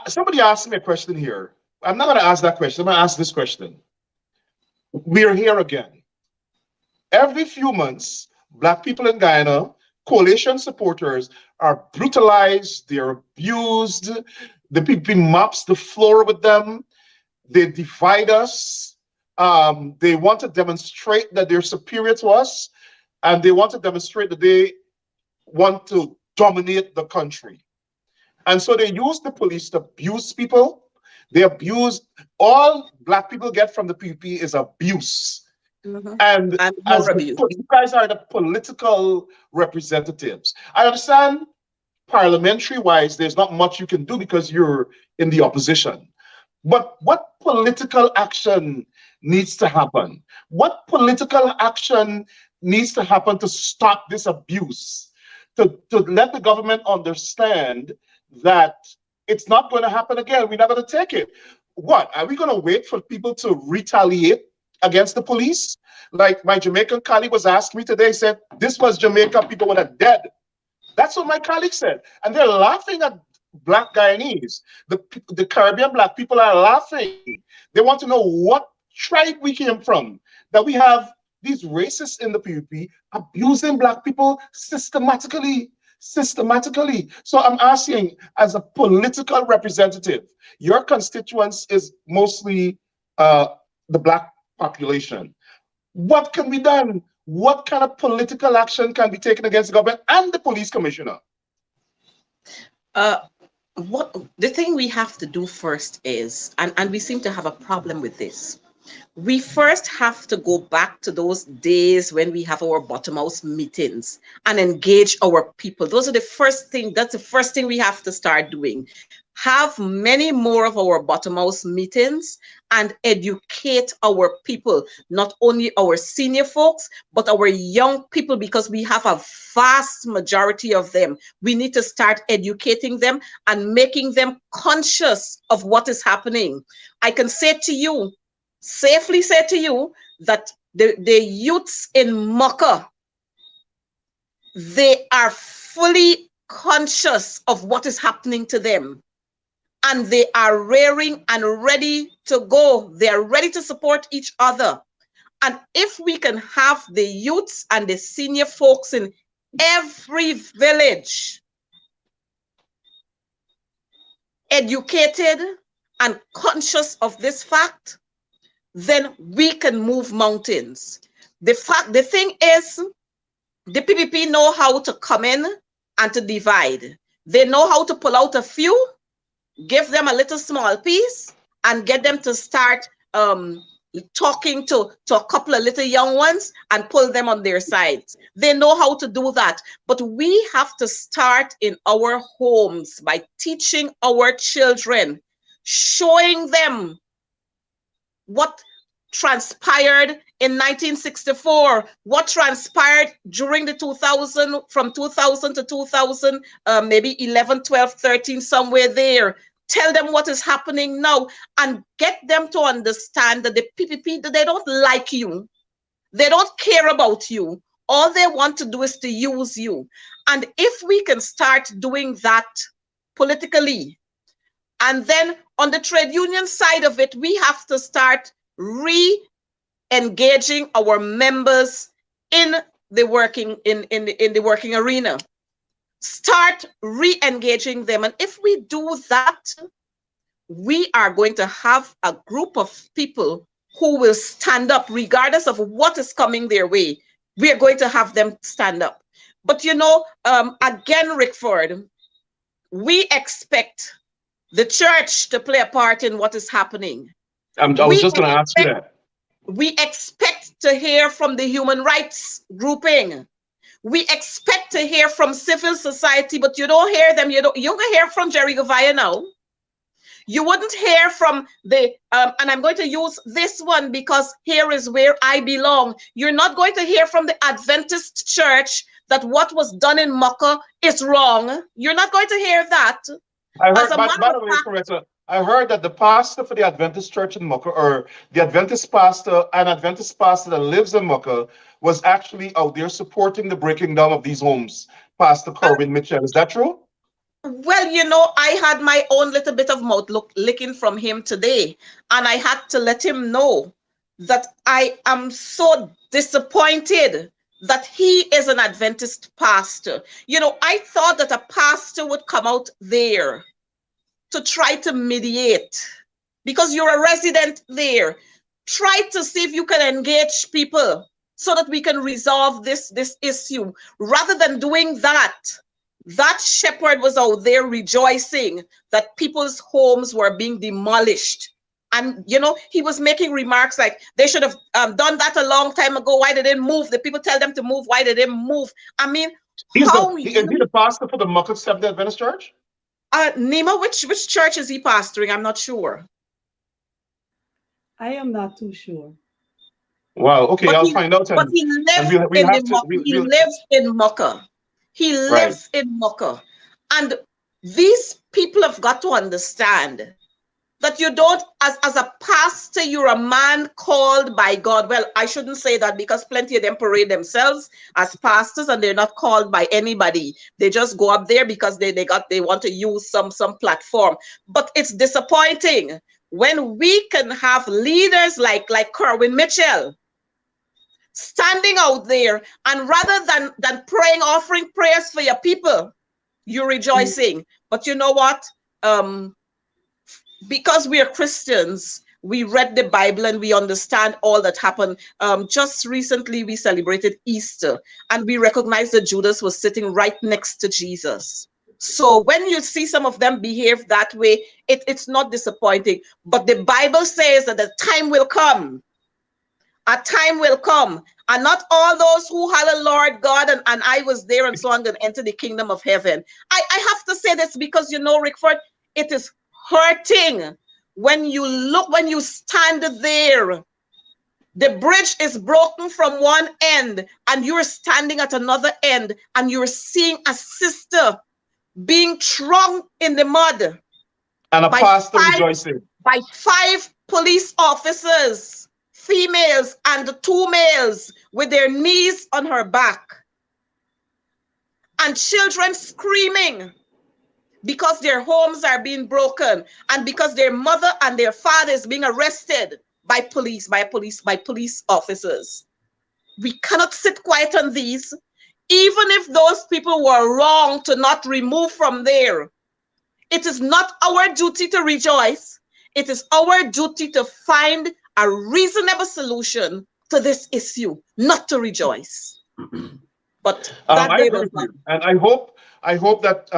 Somebody asked me a question here. I'm not going to ask that question. I'm going to ask this question. We're here again. Every few months, Black people in Guyana, coalition supporters, are brutalized, they're abused, the PPP mops the floor with them, they divide us, they want to demonstrate that they're superior to us, and they want to demonstrate that they want to dominate the country. And so they use the police to abuse people. They abuse, all Black people get from the PPP is abuse. And as you guys are the political representatives, I understand parliamentary wise, there's not much you can do because you're in the opposition. But what political action needs to happen? What political action needs to happen to stop this abuse? To let the government understand that it's not going to happen again. We're not going to take it. What? Are we going to wait for people to retaliate against the police? Like my Jamaican colleague was asking me today, said, this was Jamaica, people would have dead. That's what my colleague said. And they're laughing at Black Guyanese. The Caribbean Black people are laughing. They want to know what tribe we came from, that we have these racists in the PUP abusing Black people systematically. So I'm asking, as a political representative, your constituents is mostly the Black population. What can be done? What kind of political action can be taken against the government and the police commissioner? The thing we have to do first is, and we seem to have a problem with this, we first have to go back to those days when we have our bottom house meetings and engage our people. Those are the first thing, that's the first thing we have to start doing. Have many more of our bottom house meetings and educate our people, not only our senior folks, but our young people, because we have a vast majority of them. We need to start educating them and making them conscious of what is happening. I can say to you, safely say to you, that the youths in Mocah, they are fully conscious of what is happening to them. And they are raring and ready to go. They are ready to support each other. And if we can have the youths and the senior folks in every village educated and conscious of this fact, then we can move mountains. The thing is, the PPP know how to come in and to divide. They know how to pull out a few, give them a little small piece, and get them to start talking to a couple of little young ones and pull them on their sides. They know how to do that. But we have to start in our homes by teaching our children, showing them what transpired in 1964, what transpired during the 2000, from 2000 to 2000, maybe 11, 12, 13, somewhere there. Tell them what is happening now and get them to understand that the PPP, they don't like you. They don't care about you. All they want to do is to use you. And if we can start doing that politically, and then on the trade union side of it, we have to start re-engaging our members in the working the working arena. Start re-engaging them. And if we do that, we are going to have a group of people who will stand up regardless of what is coming their way. We are going to have them stand up. But you know, again, Rickford, we expect the church to play a part in what is happening. I was just going to ask you that. We expect to hear from the human rights grouping. We expect to hear from civil society, but you don't hear them. You don't hear from Jerry Govaya now. You wouldn't hear from the, and I'm going to use this one because here is where I belong. You're not going to hear from the Adventist church that what was done in Mocah is wrong. You're not going to hear that. I heard, by the way, Coretta, I heard that the pastor for the Adventist church in Mocah, or the Adventist pastor, an Adventist pastor that lives in Mocah, was actually out there supporting the breaking down of these homes, Pastor Corbin Mitchell. Is that true? Well, you know, I had my own little bit of mouth licking from him today, and I had to let him know that I am so disappointed that he is an Adventist pastor. You know, I thought that a pastor would come out there to try to mediate because you're a resident there. Try to see if you can engage people so that we can resolve this issue. Rather than doing that, that shepherd was out there rejoicing that people's homes were being demolished. And, you know, he was making remarks like they should have done that a long time ago. Why they didn't move? The people tell them to move. Why they didn't move? I mean, Is he the pastor for the Mocah Seventh-day Adventist Church? Nima, which church is he pastoring? I'm not sure. I am not too sure. Wow. Okay, But I'll he, find out. but he lives he lives in Mocah. He lives in Mocah. And these people have got to understand that you don't, as a pastor, you're a man called by God. Well, I shouldn't say that because plenty of them parade themselves as pastors and they're not called by anybody. They just go up there because they want to use some platform. But it's disappointing when we can have leaders like Kerwin Mitchell standing out there, and rather than praying, offering prayers for your people, you're rejoicing. But you know what? Because we are Christians, we read the Bible and we understand all that happened. Just recently, we celebrated Easter, and we recognized that Judas was sitting right next to Jesus. So when you see some of them behave that way, it's not disappointing. But the Bible says that the time will come. A time will come, and not all those who holler, Lord God, and I was there and so on, going to enter the kingdom of heaven. I have to say this because, you know, Rickford, it is hurting when you stand there. The bridge is broken from one end, and you're standing at another end, and you're seeing a sister being thrown in the mud. And a pastor rejoicing. By 5 police officers, females and 2 males, with their knees on her back, and children screaming because their homes are being broken and because their mother and their father is being arrested by police officers. We cannot sit quiet on these, even if those people were wrong to not remove from there. It is not our duty to rejoice. It is our duty to find a reasonable solution to this issue, not to rejoice. But that I agree with you. And I hope that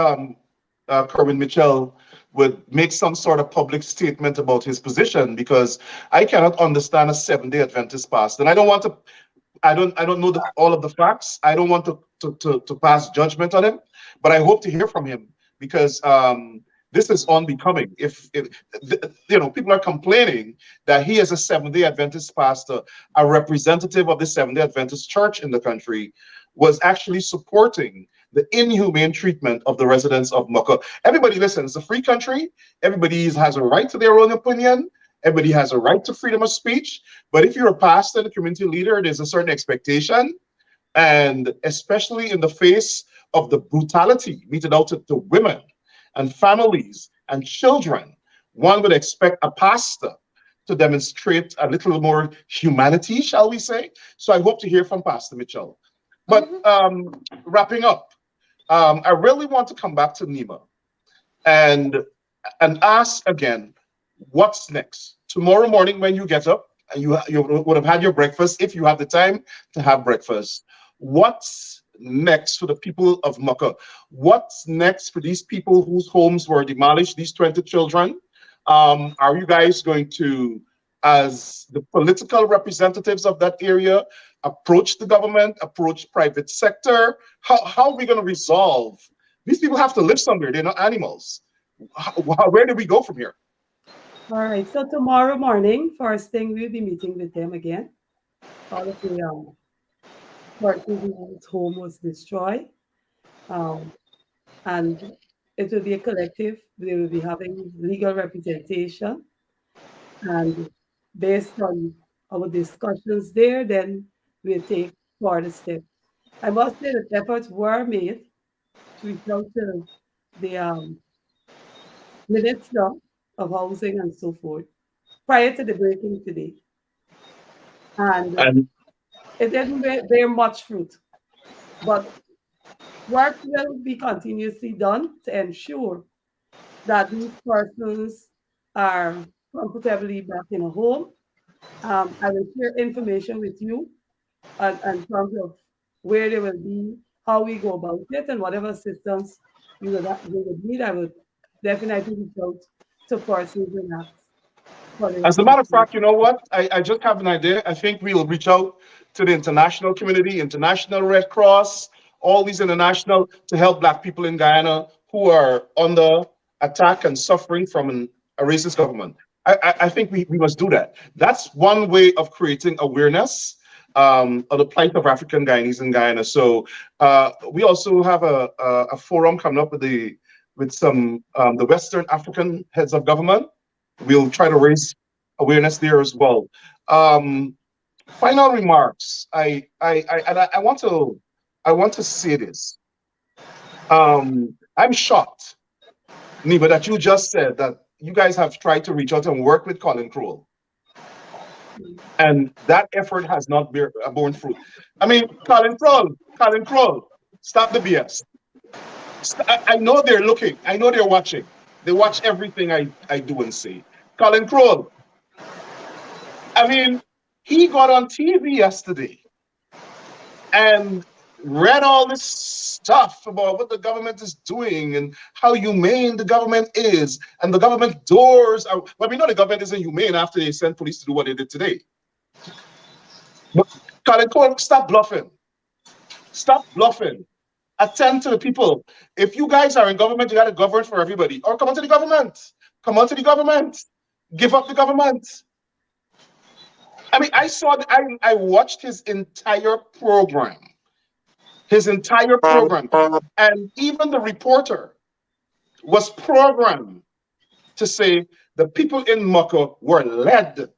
Kerwin Mitchell would make some sort of public statement about his position, because I cannot understand a Seventh-day Adventist pastor. And I don't want to, I don't know all of the facts. I don't want to pass judgment on him, but I hope to hear from him, because this is unbecoming. If you know, people are complaining that he is a Seventh-day Adventist pastor, a representative of the Seventh-day Adventist Church in the country, was actually supporting the inhumane treatment of the residents of Mocah. Everybody, listen, it's a free country. Everybody has a right to their own opinion. Everybody has a right to freedom of speech. But if you're a pastor and a community leader, there's a certain expectation. And especially in the face of the brutality meted out to women and families and children, one would expect a pastor to demonstrate a little more humanity, shall we say. So I hope to hear from Pastor Mitchell. But wrapping up, I really want to come back to Nima and ask again, what's next? Tomorrow morning when you get up, you would have had your breakfast, if you have the time to have breakfast. What's next for the people of Mocah? What's next for these people whose homes were demolished, these 20 children? Are you guys going to, as the political representatives of that area, approach the government, approach private sector? How are we going to resolve? These people have to live somewhere. They're not animals. Where do we go from here? All right. So tomorrow morning, first thing, we'll be meeting with them again. All of the persons whose home was destroyed. And it will be a collective. They will be having legal representation. And based on our discussions there, then we'll take further steps. I must say that efforts were made to reach out to the Minister of Housing and so forth prior to the breaking today. And And it didn't bear much fruit. But work will be continuously done to ensure that these persons are comfortably back in a home. I will share information with you in terms of where they will be, how we go about it, and whatever assistance we would need. I would definitely reach out to persons and ask for the as a matter of assistance. fact, you know what? I just have an idea. I think we'll reach out to the international community, International Red Cross, all these international to help Black people in Guyana who are under attack and suffering from a racist government. I think we must do that. That's one way of creating awareness of the plight of African Guyanese in Guyana. So we also have a forum coming up with some the Western African heads of government. We'll try to raise awareness there as well. Final remarks. I want to say this. I'm shocked, Neva, that you just said that you guys have tried to reach out and work with Colin Crowell, and that effort has not borne fruit. I mean, Colin Crowell, stop the BS. I know they're looking. I know they're watching. They watch everything I do and say. Colin Crowell, I mean, he got on TV yesterday and read all this stuff about what the government is doing and how humane the government is, and the government doors are. Well, we know the government isn't humane after they sent police to do what they did today. But Colin Crowell, stop bluffing. Stop bluffing. Attend to the people. If you guys are in government, you got to govern for everybody. Or come on to the government. Come on to the government. Give up the government. I mean, I watched his entire program. And even the reporter was programmed to say the people in Mocah were led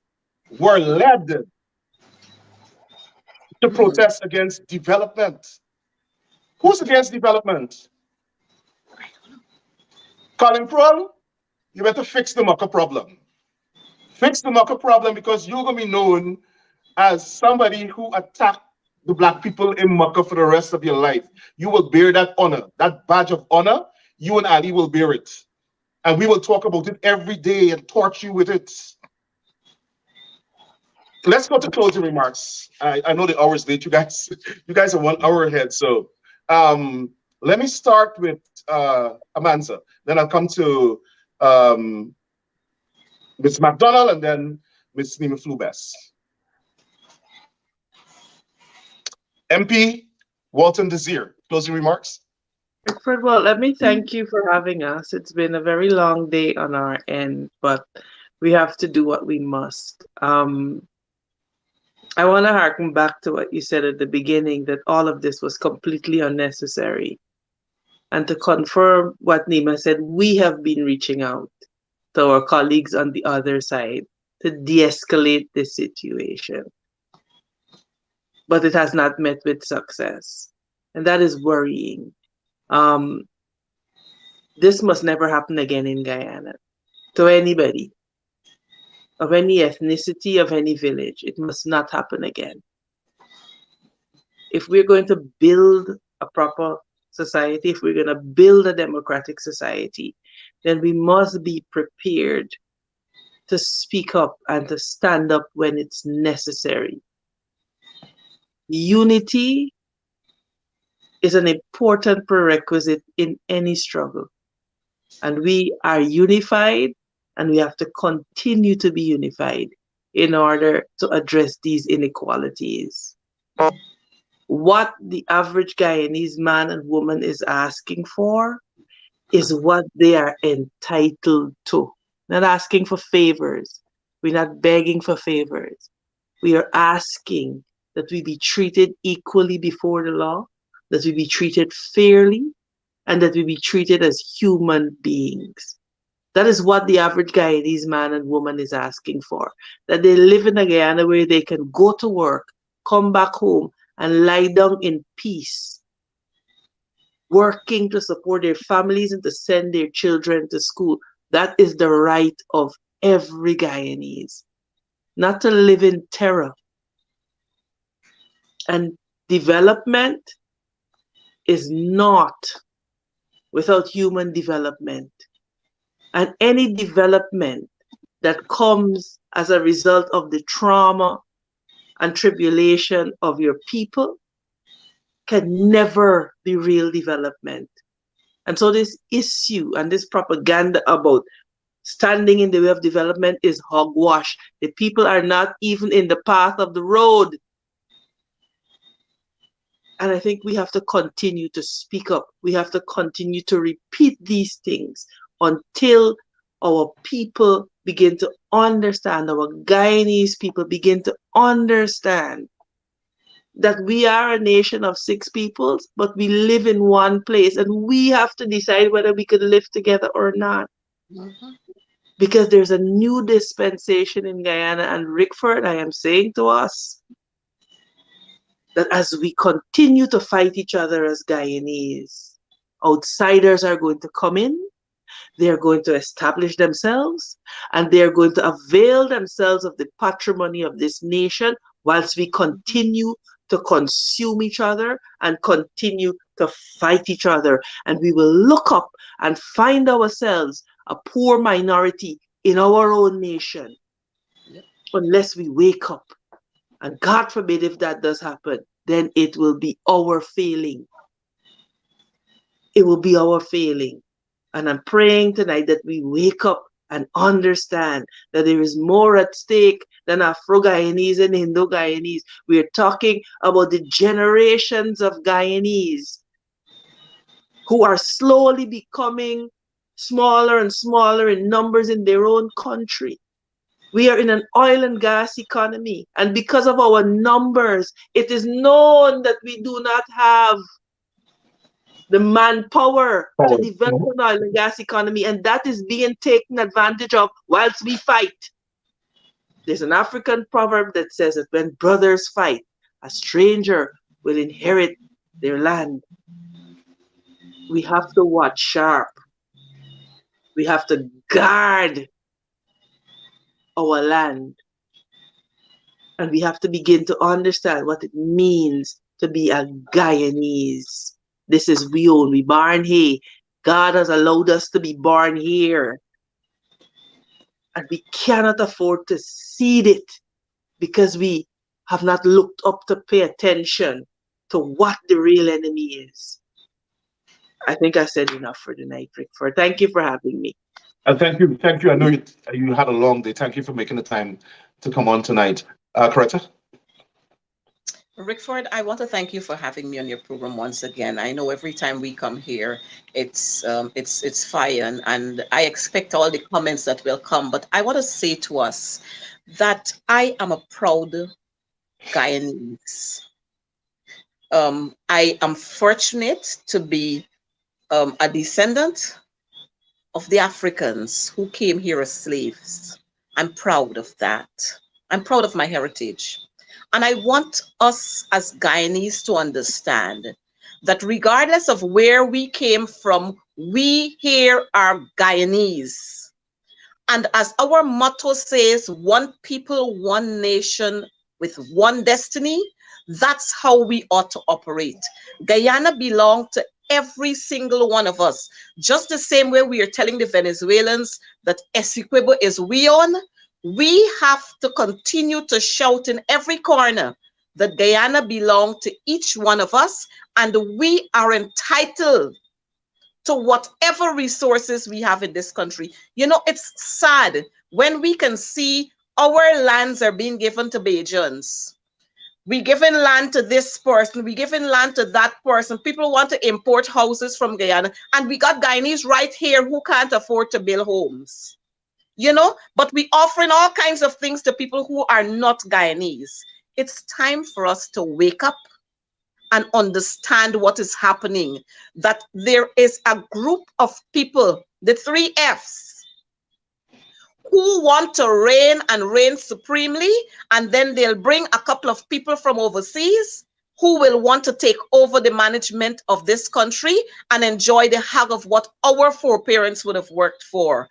to protest against development. Who's against development? Colin Crowell, you better fix the Mocah problem. Fix the Mocah problem, because you're going to be known as somebody who attacked the Black people in Mocah for the rest of your life. You will bear that honor, that badge of honor. You and Ali will bear it. And we will talk about it every day and torch you with it. Let's go to closing remarks. I know the hour's late. You guys are 1 hour ahead. So let me start with Amanza. Then I'll come to Ms. McDonald and then Ms. Nima Flubess. MP Walton Desir, closing remarks. First of all, let me thank you for having us. It's been a very long day on our end, but we have to do what we must. I want to harken back to what you said at the beginning, that all of this was completely unnecessary. And to confirm what Nima said, we have been reaching out to our colleagues on the other side to de-escalate this situation. But it has not met with success. And that is worrying. This must never happen again in Guyana to anybody of any ethnicity, of any village. It must not happen again. If we're going to build a proper society, if we're going to build a democratic society, then we must be prepared to speak up and to stand up when it's necessary. Unity is an important prerequisite in any struggle. And we are unified, and we have to continue to be unified in order to address these inequalities. What the average Guyanese man and woman is asking for is what they are entitled to. Not asking for favors. We're not begging for favors. We are asking that we be treated equally before the law, that we be treated fairly, and that we be treated as human beings. That is what the average Guyanese man and woman is asking for. That they live in a Guyana where they can go to work, come back home, and lie down in peace working to support their families and to send their children to school. That is the right of every Guyanese, not to live in terror. And development is not without human development. And any development that comes as a result of the trauma and tribulation of your people can never be real development. And so this issue and this propaganda about standing in the way of development is hogwash. The people are not even in the path of the road. And I think we have to continue to speak up. We have to continue to repeat these things until our people begin to understand, our Guyanese people begin to understand that we are a nation of 6 peoples, but we live in one place, and we have to decide whether we could live together or not. Because there's a new dispensation in Guyana, and Rickford, I am saying to us that as we continue to fight each other as Guyanese, outsiders are going to come in, they're going to establish themselves, and they're going to avail themselves of the patrimony of this nation whilst we continue to consume each other and continue to fight each other. And we will look up and find ourselves a poor minority in our own nation unless we wake up. And God forbid if that does happen, then it will be our failing. It will be our failing. And I'm praying tonight that we wake up and understand that there is more at stake than Afro-Guyanese and Indo-Guyanese. We are talking about the generations of Guyanese who are slowly becoming smaller and smaller in numbers in their own country. We are in an oil and gas economy, and because of our numbers, it is known that we do not have the manpower to develop an oil and gas economy, and that is being taken advantage of whilst we fight. There's an African proverb that says that when brothers fight, a stranger will inherit their land. We have to watch sharp. We have to guard our land. And we have to begin to understand what it means to be a Guyanese. This is we own. We born here. God has allowed us to be born here. And we cannot afford to cede it because we have not looked up to pay attention to what the real enemy is. I think I said enough for tonight, Rickford. Thank you for having me. Thank you. I know you had a long day. Thank you for making the time to come on tonight. Coretta? Rickford, I want to thank you for having me on your program once again. I know every time we come here, it's fire, and I expect all the comments that will come. But I want to say to us that I am a proud Guyanese. I am fortunate to be a descendant of the Africans who came here as slaves. I'm proud of that. I'm proud of my heritage. And I want us as Guyanese to understand that regardless of where we came from, we here are Guyanese. And as our motto says, one people, one nation with one destiny, that's how we ought to operate. Guyana belongs to every single one of us. Just the same way we are telling the Venezuelans that Essequibo is we own, we have to continue to shout in every corner that Guyana belongs to each one of us, and we are entitled to whatever resources we have in this country. You know, it's sad when we can see our lands are being given to Bajans. We giving land to this person, we giving land to that person. People want to import houses from Guyana, and we got Guyanese right here who can't afford to build homes. You know, but we offering all kinds of things to people who are not Guyanese. It's time for us to wake up and understand what is happening, that there is a group of people, the 3 Fs, who want to reign and reign supremely, and then they'll bring a couple of people from overseas who will want to take over the management of this country and enjoy the hug of what our foreparents would have worked for.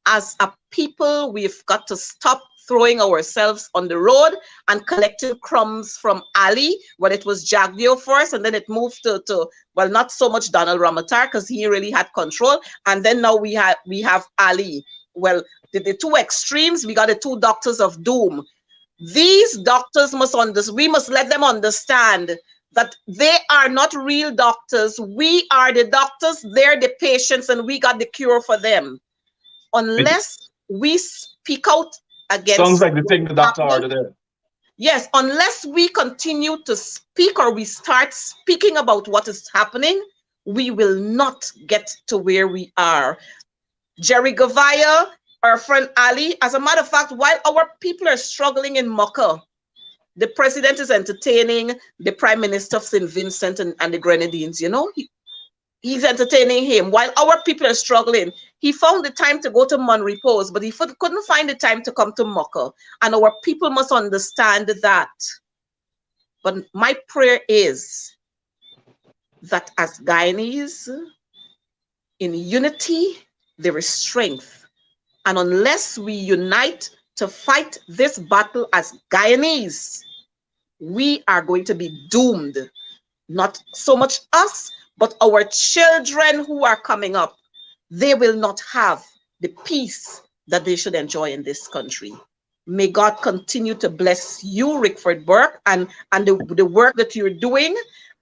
As a people, we've got to stop throwing ourselves on the road and collecting crumbs from Ali when it was Jagdeo first, and then it moved to well, not so much Donald Ramatar because he really had control, and then now we have Ali. Well, the two extremes, we got the two doctors of doom. These doctors we must let them understand that they are not real doctors. We are the doctors, they're the patients, and we got the cure for them. Unless we speak out against... Sounds like they take the doctor out of there. Yes, unless we continue to speak or we start speaking about what is happening, we will not get to where we are. Jerry Gavaya, our friend Ali, as a matter of fact, while our people are struggling in Mocah, the president is entertaining the prime minister of St. Vincent and the Grenadines, you know? He's entertaining him. While our people are struggling, he found the time to go to Monrepose, but he couldn't find the time to come to Mocah. And our people must understand that. But my prayer is that as Guyanese, in unity, there is strength. And unless we unite to fight this battle as Guyanese, we are going to be doomed. Not so much us, but our children who are coming up. They will not have the peace that they should enjoy in this country. May God continue to bless you, Rickford Burke, and the work that you're doing,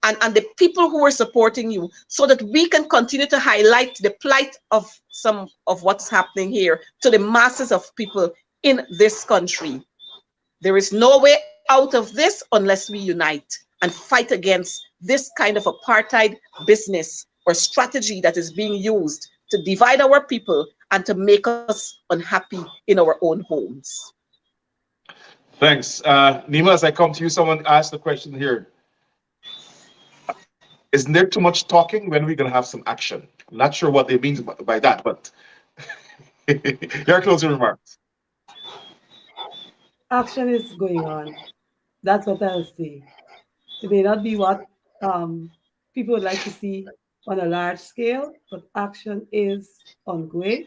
and the people who are supporting you, so that we can continue to highlight the plight of some of what's happening here to the masses of people in this country. There is no way out of this unless we unite and fight against this kind of apartheid business or strategy that is being used to divide our people and to make us unhappy in our own homes. Thanks. Nima, as I come to you, someone asked the question here. Isn't there too much talking? When are we going to have some action? I'm not sure what they mean by that, but your closing remarks. Action is going on. That's what I'll say. It may not be what people would like to see on a large scale, but action is ongoing,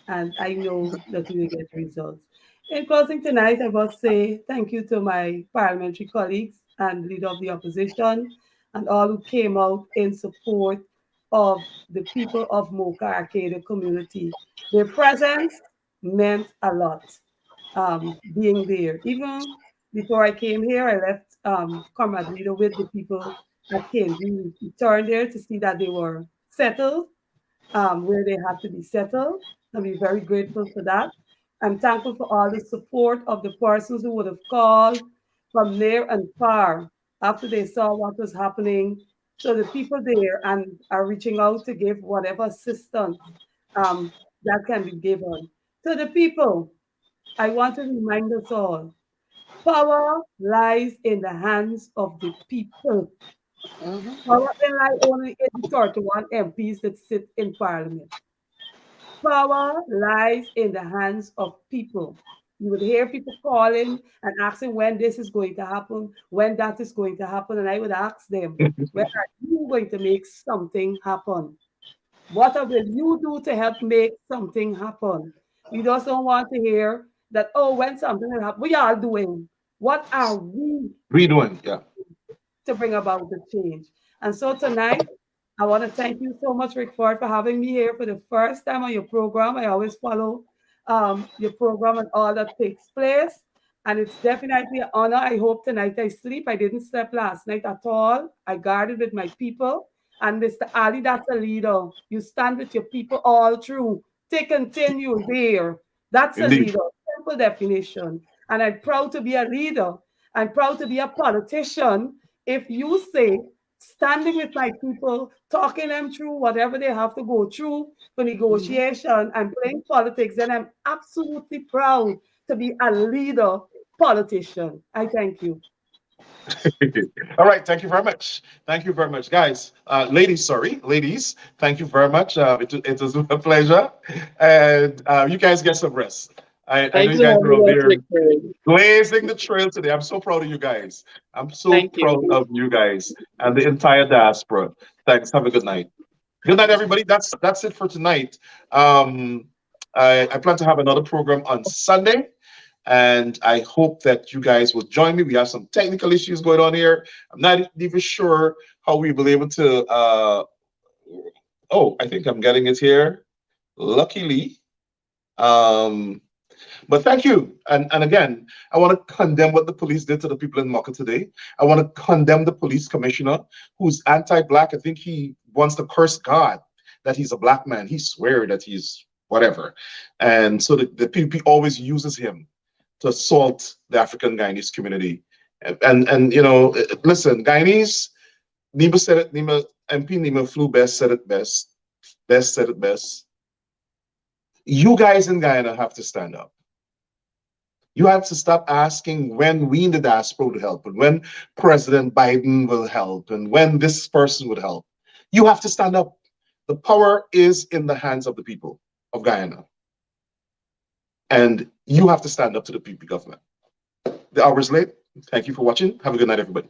and I know that we will get results. In closing tonight, I must say thank you to my parliamentary colleagues and leader of the opposition and all who came out in support of the people of Mocah Arcadia community. Their presence meant a lot, being there. Even before I came here, I left Comrade Leader with the people that came. We returned there to see that they were settled where they had to be settled. And we're very grateful for that. I'm thankful for all the support of the persons who would have called from near and far after they saw what was happening. So the people there and are reaching out to give whatever assistance that can be given. To the people, I want to remind us all, power lies in the hands of the people. Power can lie only in the 31 MPs that sit in Parliament. Power lies in the hands of people. You would hear people calling and asking when this is going to happen, when that is going to happen, and I would ask them, when are you going to make something happen? What will you do to help make something happen? We just don't want to hear that, oh, when something will happen, we are doing. What are we Redoing, yeah. to bring about the change? And so tonight, I want to thank you so much, Rick Ford, for having me here for the first time on your program. I always follow your program and all that takes place. And it's definitely an honor. I hope tonight I sleep. I didn't sleep last night at all. I guarded with my people. And Mr. Ali, that's a leader. You stand with your people all through. To continue there. That's a leader. Simple definition. And I'm proud to be a leader. I'm proud to be a politician. If you say, standing with my people, talking them through whatever they have to go through for negotiation and playing politics, then I'm absolutely proud to be a leader politician. I thank you. All right, thank you very much. Thank you very much, guys. Ladies, thank you very much. It was a pleasure. And you guys get some rest. I know Thanks you for guys are having out us, there Victor. blazing the trail today. I'm so proud of you guys. I'm so Thank you. proud of you guys and the entire diaspora. Thanks. Have a good night. Good night, everybody. That's it for tonight. I plan to have another program on Sunday, and I hope that you guys will join me. We have some technical issues going on here. I'm not even sure how we will be able to. Oh, I think I'm getting it here. Luckily. But thank you. And again, I want to condemn what the police did to the people in Mocah today. I want to condemn the police commissioner who's anti-black. I think he wants to curse God that he's a black man. He swears that he's whatever. And so the PPP always uses him to assault the African Guyanese community. And you know, listen, Guyanese, Nima said it, MP Nima flew best, said it best. Best said it best. You guys in Guyana have to stand up. You have to stop asking when we in the diaspora would help, and when President Biden will help, and when this person would help. You have to stand up. The power is in the hands of the people of Guyana. And you have to stand up to the PP government. The hour is late. Thank you for watching. Have a good night, everybody.